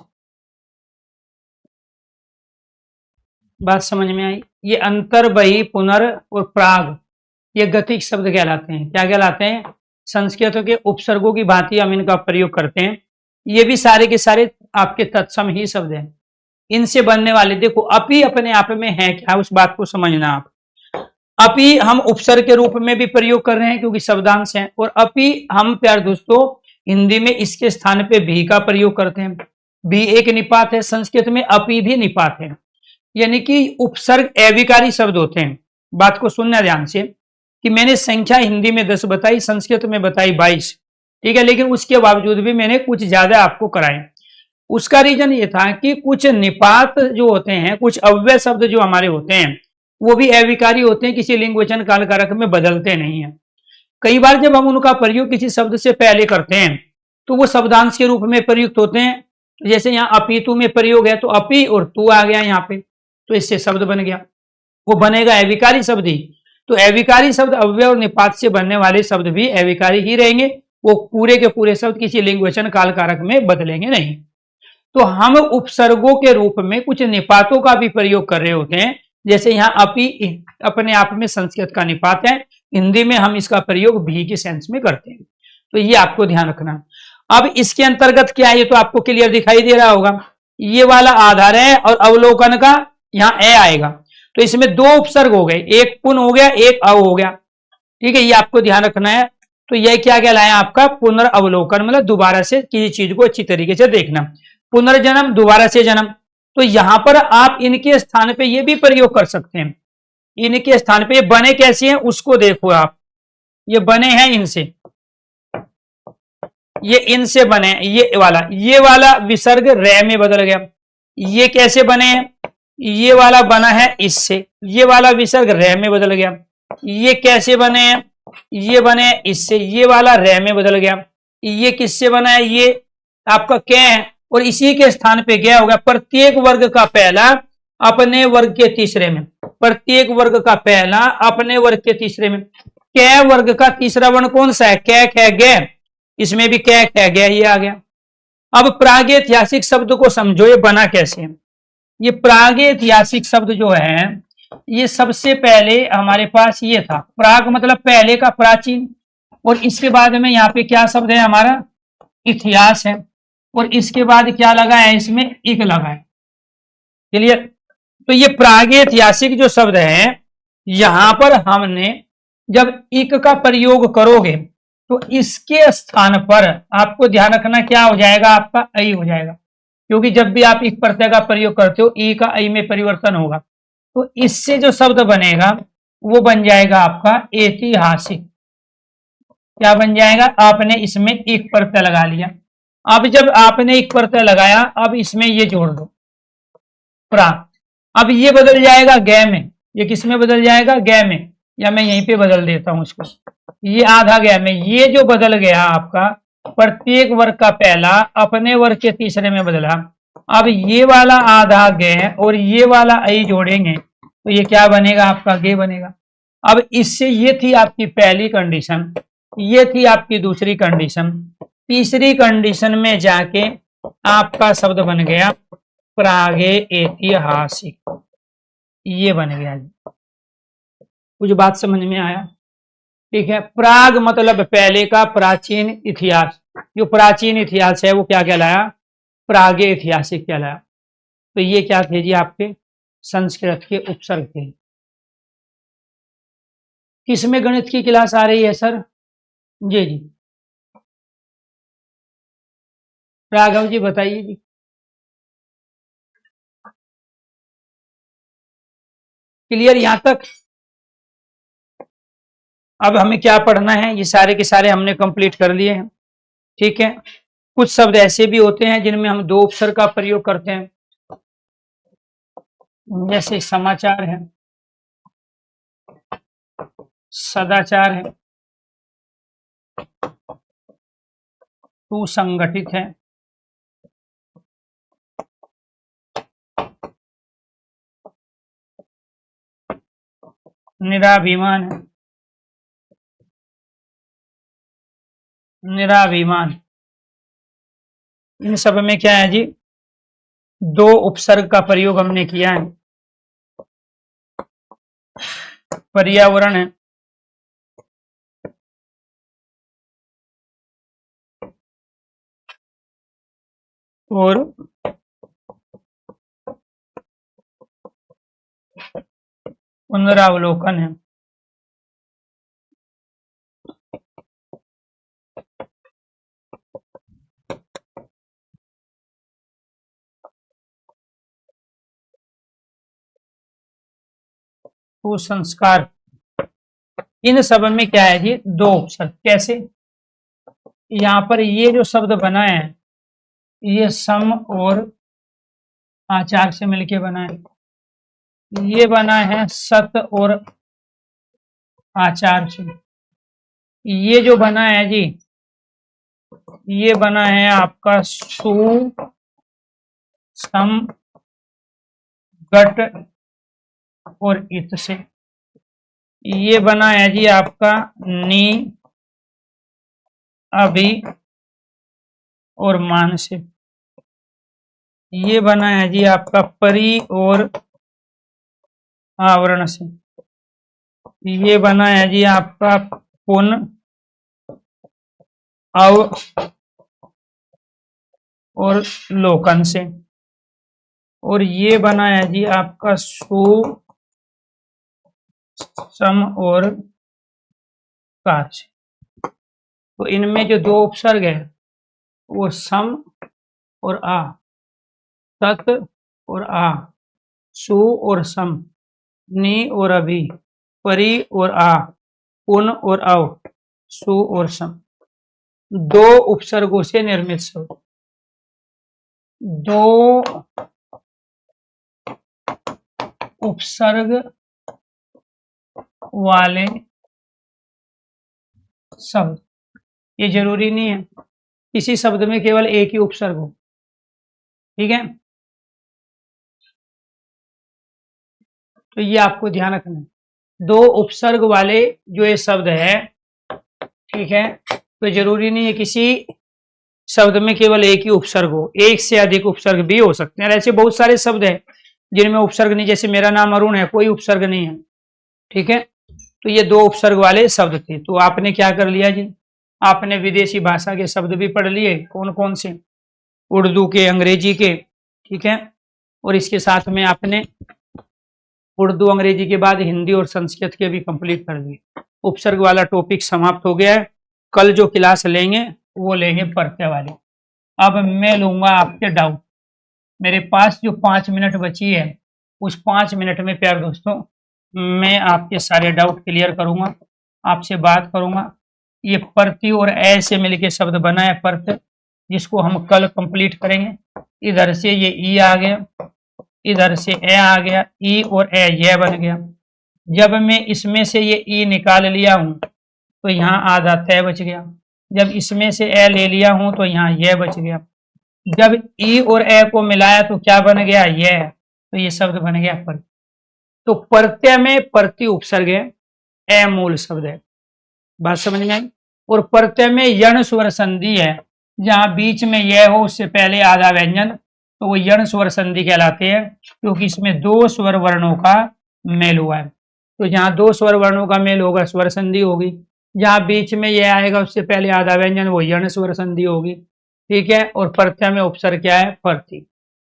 बात समझ में आई? ये अंतर, बही, पुनर और प्राग ये गतिक शब्द कहलाते हैं। क्या कहलाते हैं? संस्कृत के उपसर्गों की भांति हम इनका प्रयोग करते हैं। ये भी सारे के सारे आपके तत्सम ही शब्द हैं। इनसे बनने वाले, देखो अपि अपने आप में है क्या, उस बात को समझना आप। अपि हम उपसर्ग के रूप में भी प्रयोग कर रहे हैं क्योंकि शब्दांश है, और अपि हम प्यार दोस्तों हिंदी में इसके स्थान पे भी का प्रयोग करते हैं। भी एक निपात है, संस्कृत में अपि भी निपात है, यानी कि उपसर्ग अविकारी शब्द होते हैं। बात को सुनना ध्यान से कि मैंने संख्या हिंदी में 10 बताई, संस्कृत में बताई 22। ठीक है, लेकिन उसके बावजूद भी मैंने कुछ ज्यादा आपको कराए। उसका रीजन ये था कि कुछ निपात जो होते हैं, कुछ अव्यय शब्द जो हमारे होते हैं वो भी अविकारी होते हैं, किसी लिंग वचन काल कारक में बदलते नहीं है। कई बार जब हम उनका प्रयोग किसी शब्द से पहले करते हैं तो वो शब्दांश के रूप में प्रयुक्त होते हैं। तो जैसे यहाँ अपितु में प्रयोग है तो अपि और तू आ गया यहाँ पे, तो इससे शब्द बन गया, वो बनेगा अविकारी शब्द ही। तो अविकारी शब्द अव्यय और निपात से बनने वाले शब्द भी अविकारी ही रहेंगे, वो पूरे के पूरे शब्द किसी लिंग वचन काल कारक में बदलेंगे नहीं। तो हम उपसर्गों के रूप में कुछ निपातों का भी प्रयोग कर रहे होते हैं, जैसे यहाँ अपि अपने आप में संस्कृत का निपात है, हिंदी में हम इसका प्रयोग भी के सेंस में करते हैं। तो ये आपको ध्यान रखना। अब इसके अंतर्गत क्या है ये तो आपको क्लियर दिखाई दे रहा होगा, ये वाला आधार है और अवलोकन का यहाँ ए आएगा, तो इसमें दो उपसर्ग हो गए, एक पुन हो गया, एक अव हो गया। ठीक है, ये आपको ध्यान रखना है। तो यह क्या कहलाया आपका पुनर्अवलोकन, मतलब दोबारा से किसी चीज को अच्छी तरीके से देखना। पुनर्जन्म दोबारा से जन्म, तो यहां पर आप इनके स्थान पे ये भी प्रयोग कर सकते हैं। इनके स्थान पे ये बने कैसे हैं उसको देखो आप, ये बने हैं इनसे, ये इनसे बने, ये वाला विसर्ग रे में बदल गया। ये कैसे बने हैं, ये वाला बना है इससे, ये वाला विसर्ग रे में बदल गया। ये कैसे बने हैं, ये बने इससे, ये वाला रे में बदल गया। ये किससे बना है, ये आपका क्या है, और इसी के स्थान पे क्या होगा, प्रत्येक वर्ग का पहला अपने वर्ग के तीसरे में, प्रत्येक वर्ग का पहला अपने वर्ग के तीसरे में। कै वर्ग का तीसरा वर्ण कौन सा है, कै खे गे, इसमें भी कै खे गे ये आ गया। अब प्रागैतिहासिक शब्द को समझो, ये बना कैसे है। ये प्रागैतिहासिक शब्द जो है, ये सबसे पहले हमारे पास ये था, प्राग मतलब पहले का, प्राचीन, और इसके बाद में यहाँ पे क्या शब्द है हमारा, इतिहास है, और इसके बाद क्या लगा है, इसमें इक लगा है। क्लियर। तो ये प्रागैतिहासिक जो शब्द है, यहां पर हमने जब इक का प्रयोग करोगे तो इसके स्थान पर आपको ध्यान रखना क्या हो जाएगा, आपका ऐ हो जाएगा, क्योंकि जब भी आप इक प्रत्यय का प्रयोग करते हो ई का ऐ में परिवर्तन होगा, तो इससे जो शब्द बनेगा वो बन जाएगा आपका ऐतिहासिक। क्या बन जाएगा, आपने इसमें एक प्रत्यय लगा लिया। अब जब आपने एक प्रत्यय लगाया, अब इसमें ये जोड़ दो प्रा, अब ये बदल जाएगा गे में, ये किस में बदल जाएगा, गे में, या मैं यहीं पे बदल देता हूं इसको, ये आधा गे में, ये जो बदल गया आपका प्रत्येक वर्ग का पहला अपने वर्ग के तीसरे में बदला। अब ये वाला आधा गे और ये वाला ऐ जोड़ेंगे तो ये क्या बनेगा, आपका गे बनेगा। अब इससे ये थी आपकी पहली कंडीशन, ये थी आपकी दूसरी कंडीशन, तीसरी कंडीशन में जाके आपका शब्द बन गया प्रागैतिहासिक, ये बन गया जी। कुछ बात समझ में आया, ठीक है। प्राग मतलब पहले का, प्राचीन, इतिहास, जो प्राचीन इतिहास है वो क्या कहलाया, प्रागैतिहासिक कहलाया। तो ये क्या थे जी, आपके संस्कृत के उपसर्ग थे। किसमें गणित की क्लास आ रही है सर, जी जी राघव जी बताइए जी। क्लियर यहां तक। अब हमें क्या पढ़ना है, ये सारे के सारे हमने कंप्लीट कर लिए हैं, ठीक है। कुछ शब्द ऐसे भी होते हैं जिनमें हम दो उपसर्ग का प्रयोग करते हैं, जैसे समाचार है, सदाचार है, सुसंगठित है, निराभिमान है, निराभिमान, इन सब में क्या है जी, दो उपसर्ग का प्रयोग हमने किया है। पर्यावरण है, और पुनरावलोकन है। कुसंस्कार, इन सब में क्या है जी, दो उपसर्ग। कैसे, यहाँ पर ये जो शब्द बना है ये सम और आचार से मिलके बना है, ये बना है सत और आचार से। ये जो बना है जी, ये बना है आपका सु सम गट और इत से। ये बना है जी आपका नी अभी और मान से। ये बना है जी आपका परि और आवरण से। ये बना है जी आपका पुन अव और लोकन से। और ये बना है जी आपका सु सम और कार से। तो इनमें जो दो उपसर्ग है वो सम और आ, सत और आ, सु और सम, नी और अभी, परी और आ, उन और अव, सु और सम। दो उपसर्गों से निर्मित शब्द, दो उपसर्ग वाले शब्द। ये जरूरी नहीं है किसी शब्द में केवल एक ही उपसर्ग हो, ठीक है। तो ये आपको ध्यान रखना है, दो उपसर्ग वाले जो ये शब्द है, ठीक है। तो जरूरी नहीं है किसी शब्द में केवल एक ही उपसर्ग हो, एक से अधिक उपसर्ग भी हो सकते हैं। ऐसे बहुत सारे शब्द हैं जिनमें उपसर्ग नहीं, जैसे मेरा नाम अरुण है, कोई उपसर्ग नहीं है, ठीक है। तो ये दो उपसर्ग वाले शब्द थे। तो आपने क्या कर लिया जी, आपने विदेशी भाषा के शब्द भी पढ़ लिए, कौन कौन से, उर्दू के, अंग्रेजी के, ठीक है। और इसके साथ में आपने उर्दू अंग्रेजी के बाद हिंदी और संस्कृत के भी कंप्लीट कर दिए। उपसर्ग वाला टॉपिक समाप्त हो गया है। कल जो क्लास लेंगे वो लेंगे प्रत्यय वाली। अब मैं लूंगा आपके डाउट। मेरे पास जो 5 मिनट बची है, उस 5 मिनट में प्यार दोस्तों मैं आपके सारे डाउट क्लियर करूंगा, आपसे बात करूंगा। ये प्रति और ऐ से मिलके शब्द बना है प्रत्यय, जिसको हम कल कंप्लीट करेंगे। इधर से ये ई आ गया, इधर से ए आ गया, ई और ए यह बन गया। जब मैं इसमें से ये ई निकाल लिया हूं तो यहाँ आधा तय बच गया। जब इसमें से ए ले लिया हूं तो यहाँ यह बच गया। जब ई और ए को मिलाया तो क्या बन गया, यह। तो ये शब्द बन गया प्रत्यय। तो प्रत्यय में प्रति उपसर्ग है, ए मूल शब्द है, बात समझ में आई। और प्रत्यय में यण स्वर संधि है, जहां बीच में यह हो उससे पहले आधा व्यंजन, तो वो यण स्वर संधि कहलाते हैं, क्योंकि इसमें दो स्वर वर्णों का मेल हुआ है। तो जहां दो स्वर वर्णों का मेल होगा स्वर संधि होगी, जहां बीच में यह आएगा उससे पहले आधा व्यंजन, वो यण स्वर संधि होगी, ठीक है। और प्रत्यय में उपसर्ग क्या है, प्रति।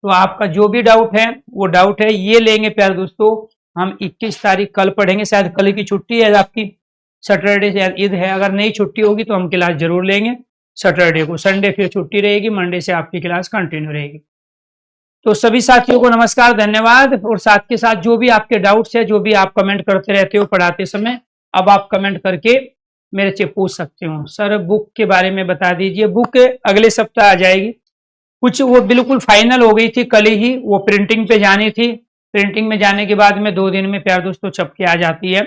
तो आपका जो भी डाउट है वो डाउट है ये लेंगे प्यारे दोस्तों हम 21 तारीख कल पढ़ेंगे। शायद कल की छुट्टी है आपकी, सैटरडे शायद ईद है। अगर नहीं छुट्टी होगी तो हम क्लास जरूर लेंगे सैटरडे को, संडे फिर छुट्टी रहेगी, मंडे से आपकी क्लास कंटिन्यू रहेगी। तो सभी साथियों को नमस्कार, धन्यवाद। और साथ के साथ जो भी आपके डाउट्स है, जो भी आप कमेंट करते रहते हो पढ़ाते समय, अब आप कमेंट करके मेरे से पूछ सकते हो। सर बुक के बारे में बता दीजिए। बुक अगले सप्ताह आ जाएगी, कुछ वो बिल्कुल फाइनल हो गई थी कल ही, वो प्रिंटिंग पे जानी थी। प्रिंटिंग में जाने के बाद में 2 दिन में प्यार दोस्तों छप के आ जाती है,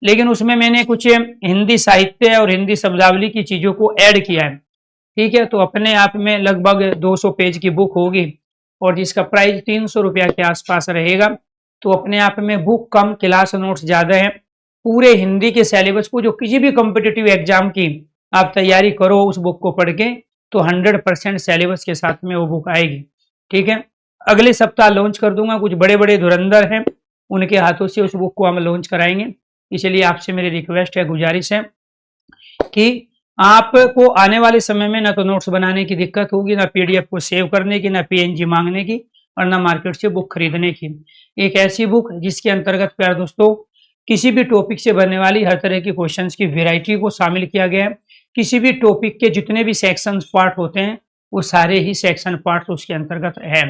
लेकिन उसमें मैंने कुछ हिंदी साहित्य और हिंदी शब्दावली की चीजों को ऐड किया है, ठीक है। तो अपने आप में लगभग 200 पेज की बुक होगी और जिसका प्राइस 300 रुपया के आसपास रहेगा। तो अपने आप में बुक कम, क्लास नोट्स ज्यादा है। पूरे हिंदी के सिलेबस को, जो किसी भी कॉम्पिटिटिव एग्जाम की आप तैयारी करो उस बुक को पढ़ के, तो 100% सिलेबस के साथ में वो बुक आएगी, ठीक है। अगले सप्ताह लॉन्च कर दूंगा, कुछ बड़े बड़े धुरंधर हैं उनके हाथों से उस बुक को हम लॉन्च कराएंगे। इसलिए आपसे मेरी रिक्वेस्ट है, गुजारिश है कि आपको आने वाले समय में ना तो नोट्स बनाने की दिक्कत होगी, ना पीडीएफ को सेव करने की, ना पीएनजी मांगने की, और ना मार्केट से बुक खरीदने की। एक ऐसी बुक जिसके अंतर्गत प्यार दोस्तों किसी भी टॉपिक से बनने वाली हर तरह की क्वेश्चंस की वैरायटी को शामिल किया गया है। किसी भी टॉपिक के जितने भी सेक्शन पार्ट होते हैं वो सारे ही सेक्शन पार्ट उसके अंतर्गत है,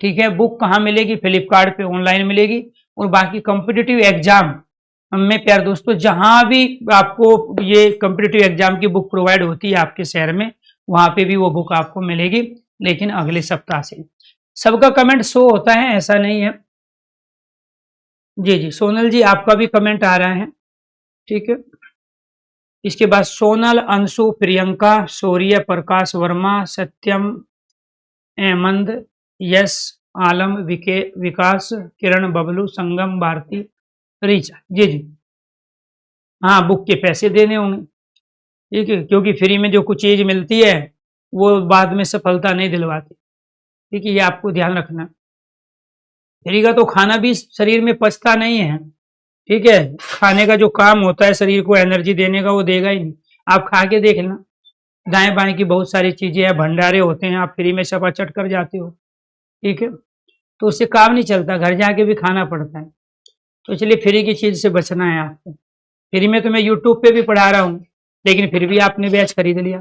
ठीक है। बुक कहाँ मिलेगी, फ्लिपकार्ट पे ऑनलाइन मिलेगी। और बाकी कॉम्पिटिटिव एग्जाम में प्यार दोस्तों जहां भी आपको ये कॉम्पिटिटिव एग्जाम की बुक प्रोवाइड होती है आपके शहर में, वहां पे भी वो बुक आपको मिलेगी, लेकिन अगले सप्ताह से। सबका कमेंट शो होता है, ऐसा नहीं है। जी जी सोनल जी आपका भी कमेंट आ रहा है, ठीक है। इसके बाद सोनल, अंशु, प्रियंका, शौर्य, प्रकाश वर्मा, सत्यम, अहमद, यश, आलम, विकास, किरण, बबलू, संगम, भारती, रीचा। जी जी हाँ, बुक के पैसे देने होंगे, ठीक है, क्योंकि फ्री में जो कुछ चीज मिलती है वो बाद में सफलता नहीं दिलवाती, ठीक है। ये आपको ध्यान रखना। फ्री का तो खाना भी शरीर में पचता नहीं है, ठीक है। खाने का जो काम होता है शरीर को एनर्जी देने का, वो देगा ही नहीं। आप खा के देख लेना, दाएं बाएं की बहुत सारी चीजें हैं, भंडारे होते हैं, आप फ्री में चपाचट कर जाते हो, ठीक है। तो उससे काम नहीं चलता, घर जाके भी खाना पड़ता है। तो इसलिए फ्री की चीज से बचना है आपको। फ्री में तो मैं यूट्यूब पे भी पढ़ा रहा हूँ, लेकिन फिर भी आपने बैच खरीद लिया,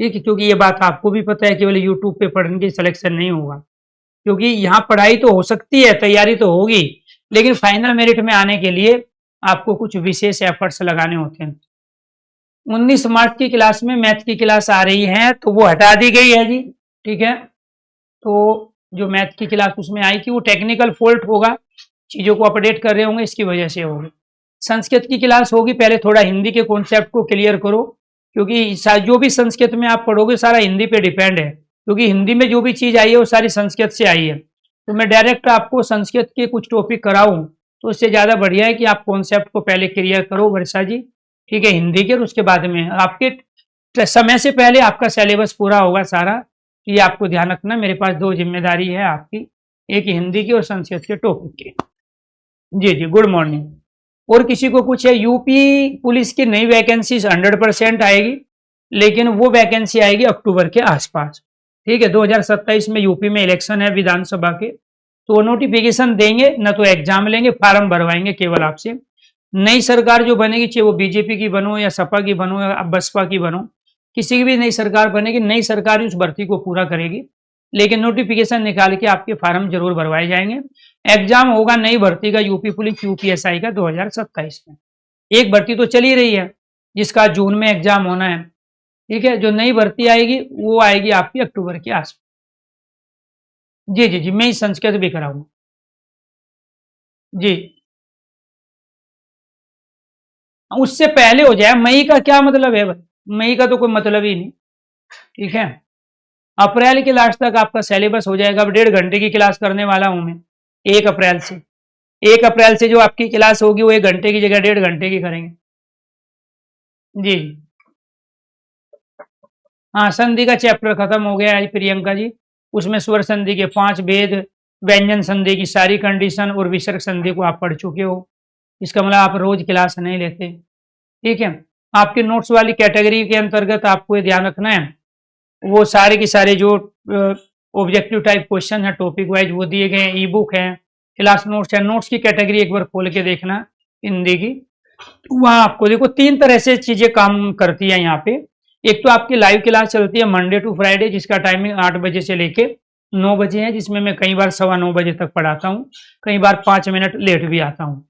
ठीक है, क्योंकि ये बात आपको भी पता है केवल यूट्यूब पे पढ़ने की सिलेक्शन नहीं होगा, क्योंकि यहाँ पढ़ाई तो हो सकती है, तैयारी तो होगी, लेकिन फाइनल मेरिट में आने के लिए आपको कुछ विशेष एफर्ट्स लगाने होते हैं। 19 मार्च की क्लास में मैथ की क्लास आ रही है तो वो हटा दी गई है जी, ठीक है। तो जो मैथ की क्लास उसमें आई कि वो टेक्निकल फॉल्ट होगा, चीजों को अपडेट कर रहे होंगे, इसकी वजह से होगी। संस्कृत की क्लास होगी, पहले थोड़ा हिंदी के कॉन्सेप्ट को क्लियर करो, क्योंकि जो भी संस्कृत में आप पढ़ोगे सारा हिंदी पे डिपेंड है, क्योंकि हिंदी में जो भी चीज आई है वो सारी संस्कृत से आई है। तो मैं डायरेक्ट आपको संस्कृत के कुछ टॉपिक कराऊं तो उससे ज्यादा बढ़िया है कि आप कॉन्सेप्ट को पहले क्लियर करो वर्षा जी, ठीक है, हिंदी के, और उसके बाद में आपके समय से पहले आपका सिलेबस पूरा होगा सारा। ये आपको ध्यान रखना, मेरे पास 2 जिम्मेदारी है आपकी, एक हिंदी की और संस्कृत के टॉपिक की। जी जी, गुड मॉर्निंग। और किसी को कुछ है, यूपी पुलिस की नई वैकेंसी 100% आएगी, लेकिन वो वैकेंसी आएगी अक्टूबर के आसपास, ठीक है। 2027 में यूपी में इलेक्शन है विधानसभा के, तो वो नोटिफिकेशन देंगे, न तो एग्जाम लेंगे, फार्म भरवाएंगे केवल आपसे। नई सरकार जो बनेगी, चाहे वो बीजेपी की बनो या सपा की बनो या बसपा की बनो, किसी की भी नई सरकार बनेगी, नई सरकार उस भर्ती को पूरा करेगी, लेकिन नोटिफिकेशन निकाल के आपके फार्म जरूर भरवाए जाएंगे। एग्जाम होगा नई भर्ती का, यूपी पुलिस यूपीएसआई का 2027 में। एक भर्ती तो चल ही रही है जिसका जून में एग्जाम होना है, ठीक है। जो नई भर्ती आएगी वो आएगी आपकी अक्टूबर के आसपास। जी जी जी, मैं संस्कृत भी कराऊंगा जी। उससे पहले हो जाए, मई का क्या मतलब है भाई, मई का तो कोई मतलब ही नहीं, ठीक है। अप्रैल के लास्ट तक आपका सिलेबस हो जाएगा। अब 1.5 घंटे की क्लास करने वाला हूं मैं 1 अप्रैल से। 1 अप्रैल से जो आपकी क्लास होगी वो 1 घंटे की जगह 1.5 घंटे की करेंगे जी। हाँ, संधि का चैप्टर खत्म हो गया है प्रियंका जी। उसमें स्वर संधि के 5 भेद, व्यंजन संधि की सारी कंडीशन और विसर्ग संधि को आप पढ़ चुके हो। इसका मतलब आप रोज क्लास नहीं लेते, ठीक है। आपके नोट्स वाली कैटेगरी के अंतर्गत आपको ये ध्यान रखना है, वो सारे के सारे जो ऑब्जेक्टिव टाइप क्वेश्चन है टॉपिक वाइज वो दिए गए हैं, ई बुक है, क्लास नोट्स है। नोट्स की कैटेगरी एक बार खोल के देखना हिंदी की, वहां आपको देखो 3 तरह से चीजें काम करती है यहाँ पे। एक तो आपकी लाइव क्लास चलती है मंडे टू फ्राइडे, जिसका टाइमिंग 8 बजे से लेके 9 बजे है, जिसमें मैं कई बार 9:15 बजे तक पढ़ाता हूँ, कई बार 5 मिनट लेट भी आता हूँ।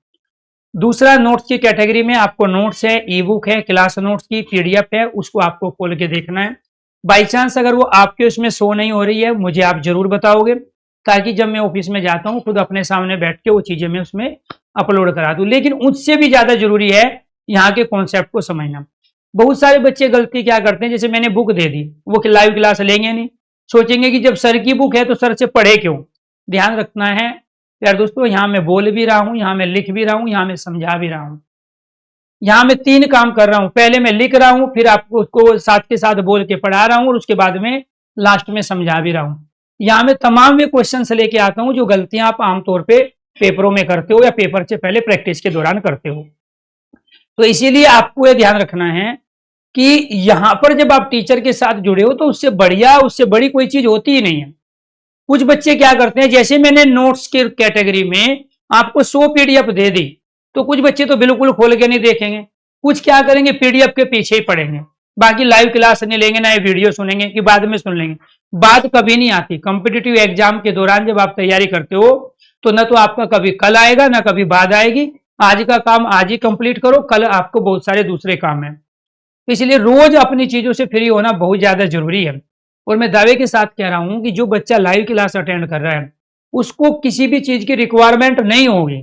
दूसरा, नोट्स की कैटेगरी में आपको नोट्स है, ई बुक है, क्लास नोट्स की पीडीएफ है, उसको आपको खोल के देखना है। बाई चांस अगर वो आपके उसमें शो नहीं हो रही है, मुझे आप जरूर बताओगे, ताकि जब मैं ऑफिस में जाता हूँ खुद अपने सामने बैठ के वो चीजें मैं उसमें अपलोड करा दूं। लेकिन उससे भी ज्यादा जरूरी है यहाँ के कॉन्सेप्ट को समझना। बहुत सारे बच्चे गलती क्या करते हैं, जैसे मैंने बुक दे दी, वो लाइव क्लास लेंगे नहीं, सोचेंगे कि जब सर की बुक है तो सर से पढ़े क्यों। ध्यान रखना है यार दोस्तों, यहाँ मैं बोल भी रहा हूँ, यहाँ मैं लिख भी रहा हूँ, यहाँ मैं समझा भी रहा हूँ। यहाँ मैं 3 काम कर रहा हूँ, पहले मैं लिख रहा हूँ, फिर आपको उसको साथ के साथ बोल के पढ़ा रहा हूँ, और उसके बाद में लास्ट में समझा भी रहा हूँ। यहाँ मैं तमाम वे क्वेश्चन लेके आता हूँ जो गलतियां आप आमतौर पे पेपरों में करते हो या पेपर से पहले प्रैक्टिस के दौरान करते हो। तो इसीलिए आपको यह ध्यान रखना है कि यहां पर जब आप टीचर के साथ जुड़े हो तो उससे बढ़िया, उससे बड़ी कोई चीज होती ही नहीं है। कुछ बच्चे क्या करते हैं, जैसे मैंने नोट्स के कैटेगरी में आपको 100 पीडीएफ दे दी, तो कुछ बच्चे तो बिल्कुल खोल के नहीं देखेंगे, कुछ क्या करेंगे पीडीएफ के पीछे ही पढ़ेंगे, बाकी लाइव क्लास नहीं लेंगे, ना ये वीडियो सुनेंगे कि बाद में सुन लेंगे। बात कभी नहीं आती। कॉम्पिटिटिव एग्जाम के दौरान जब आप तैयारी करते हो तो न तो आपका कभी कल आएगा ना कभी बाद आएगी। आज का काम आज ही कंप्लीट करो, कल आपको बहुत सारे दूसरे काम है। इसलिए रोज अपनी चीजों से फ्री होना बहुत ज्यादा जरूरी है। और मैं दावे के साथ कह रहा हूं कि जो बच्चा लाइव क्लास अटेंड कर रहा है उसको किसी भी चीज की रिक्वायरमेंट नहीं होगी।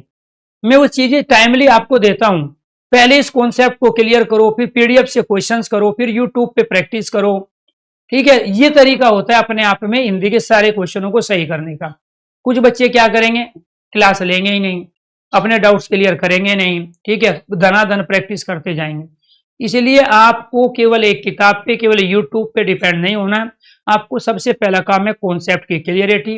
मैं वो चीजें टाइमली आपको देता हूं। पहले इस कॉन्सेप्ट को क्लियर करो, फिर पीडीएफ से क्वेश्चंस करो, फिर यूट्यूब पे प्रैक्टिस करो, ठीक है। ये तरीका होता है अपने आप में हिंदी के सारे क्वेश्चनों को सही करने का। कुछ बच्चे क्या करेंगे, क्लास लेंगे ही नहीं, अपने डाउट्स क्लियर करेंगे नहीं, ठीक है, धनाधन प्रैक्टिस करते जाएंगे। इसलिए आपको केवल एक किताब पे, केवल यूट्यूब पे डिपेंड नहीं होना। आपको सबसे पहला काम है कॉन्सेप्ट की क्लियरिटी।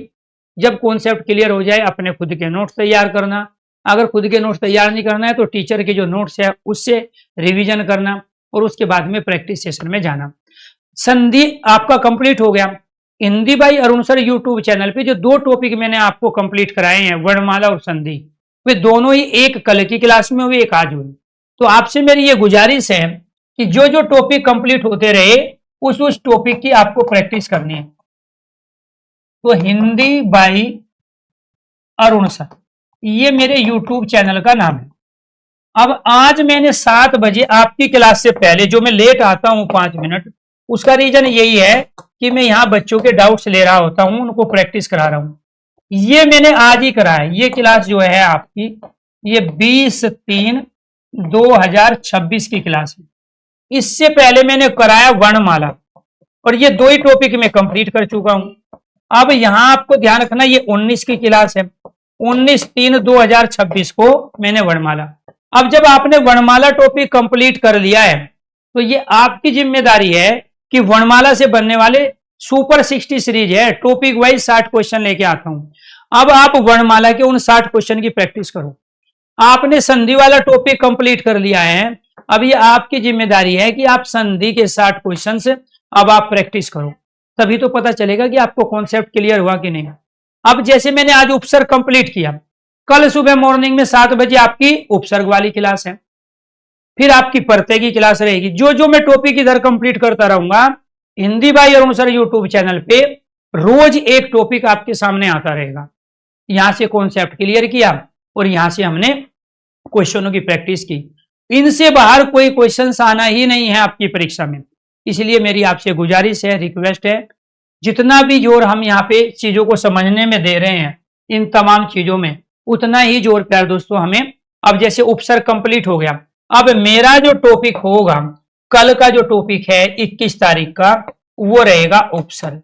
जब कॉन्सेप्ट क्लियर हो जाए अपने खुद के नोट्स तैयार करना। अगर खुद के नोट्स तैयार नहीं करना है तो टीचर के जो नोट्स है उससे रिवीजन करना, और उसके बाद में प्रैक्टिस सेशन में जाना। संधि आपका कंप्लीट हो गया। Hindi by Arun sir YouTube channel पे जो 2 टॉपिक मैंने आपको कंप्लीट कराए हैं, वर्णमाला और संधि, वे दोनों ही एक कल की क्लास में हुई, एक आज हुई। तो आपसे मेरी ये गुजारिश है कि जो जो टॉपिक कंप्लीट होते रहे उस टॉपिक की आपको प्रैक्टिस करनी है। तो हिंदी बाई अरुण सर, ये मेरे YouTube चैनल का नाम है। अब आज मैंने 7 बजे आपकी क्लास से पहले, जो मैं लेट आता हूं 5 मिनट, उसका रीजन यही है कि मैं यहाँ बच्चों के डाउट्स ले रहा होता हूं, उनको प्रैक्टिस करा रहा हूं। ये मैंने आज ही करा है। ये क्लास जो है आपकी, ये 20/3/2026 की क्लास है। इससे पहले मैंने कराया वर्णमाला, और ये 2 ही टॉपिक में कंप्लीट कर चुका हूं। अब यहां आपको ध्यान रखना, ये 19 की क्लास है। 19/3/2026 को मैंने वर्णमाला। अब जब आपने वर्णमाला टॉपिक कंप्लीट कर लिया है, तो ये आपकी जिम्मेदारी है कि वर्णमाला से बनने वाले सुपर 60 सीरीज है, टॉपिक वाइज 60 क्वेश्चन लेके आता हूं। अब आप वर्णमाला के उन 60 क्वेश्चन की प्रैक्टिस करो। आपने संधि वाला टॉपिक कंप्लीट कर लिया है, अब ये आपकी जिम्मेदारी है कि आप संधि के 60 क्वेश्चन से अब आप प्रैक्टिस करो, तभी तो पता चलेगा कि आपको कॉन्सेप्ट क्लियर हुआ कि नहीं। अब जैसे मैंने आज उपसर्ग कंप्लीट किया, कल सुबह मॉर्निंग में 7 बजे आपकी उपसर्ग वाली क्लास है, फिर आपकी प्रत्यय की क्लास रहेगी। जो जो मैं टॉपिक इधर कंप्लीट करता रहूंगा, Hindi by Arun sir YouTube channel पे रोज एक टॉपिक आपके सामने आता रहेगा। यहां से कॉन्सेप्ट क्लियर किया और यहां से हमने क्वेश्चनों की प्रैक्टिस की। इनसे बाहर कोई क्वेश्चन आना ही नहीं है आपकी परीक्षा में। इसलिए मेरी आपसे गुजारिश है, रिक्वेस्ट है, जितना भी जोर हम यहाँ पे चीजों को समझने में दे रहे हैं, इन तमाम चीजों में उतना ही जोर प्यार दोस्तों हमें, अब जैसे उपसर्ग कंप्लीट हो गया, अब मेरा जो टॉपिक होगा, कल का जो टॉपिक है 21 तारीख का, वो रहेगा उपसर्ग।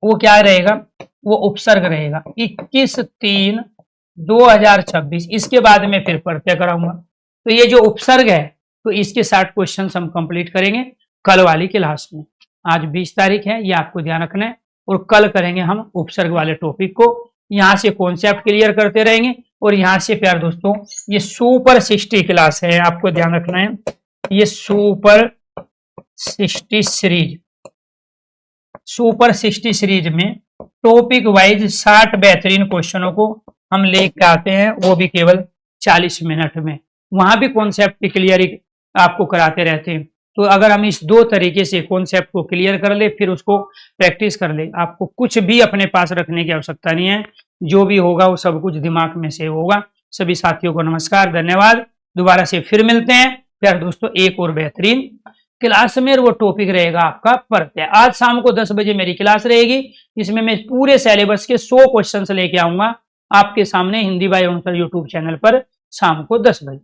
वो क्या रहेगा? वो उपसर्ग रहेगा 21/3/2026। इसके बाद में फिर प्रत्यय कराऊंगा। तो ये जो उपसर्ग है, तो इसके 60 क्वेश्चन हम कंप्लीट करेंगे कल वाली क्लास में। आज 20 तारीख है, ये आपको ध्यान रखना है। और कल करेंगे हम उपसर्ग वाले टॉपिक को। यहाँ से कॉन्सेप्ट क्लियर करते रहेंगे और यहाँ से प्यार दोस्तों ये सुपर 60 क्लास है, आपको ध्यान रखना है। ये सुपर 60 सीरीज, सुपर 60 सीरीज में टॉपिक वाइज 60 बेहतरीन क्वेश्चनों को हम लेकर आते हैं, वो भी केवल 40 मिनट में। वहां भी कॉन्सेप्ट की क्लियर आपको कराते रहते हैं। तो अगर हम इस 2 तरीके से कॉन्सेप्ट को क्लियर कर ले, फिर उसको प्रैक्टिस कर ले, आपको कुछ भी अपने पास रखने की आवश्यकता नहीं है। जो भी होगा वो सब कुछ दिमाग में सेव होगा। सभी साथियों को नमस्कार, धन्यवाद। दोबारा से फिर मिलते हैं प्यार दोस्तों एक और बेहतरीन क्लास में। वो टॉपिक रहेगा आपका प्रत्यय। आज शाम को 10 बजे मेरी क्लास रहेगी, इसमें मैं पूरे सिलेबस के 100 क्वेश्चन लेके आऊंगा आपके सामने Hindi by Arun sir YouTube channel पर शाम को 10 बजे।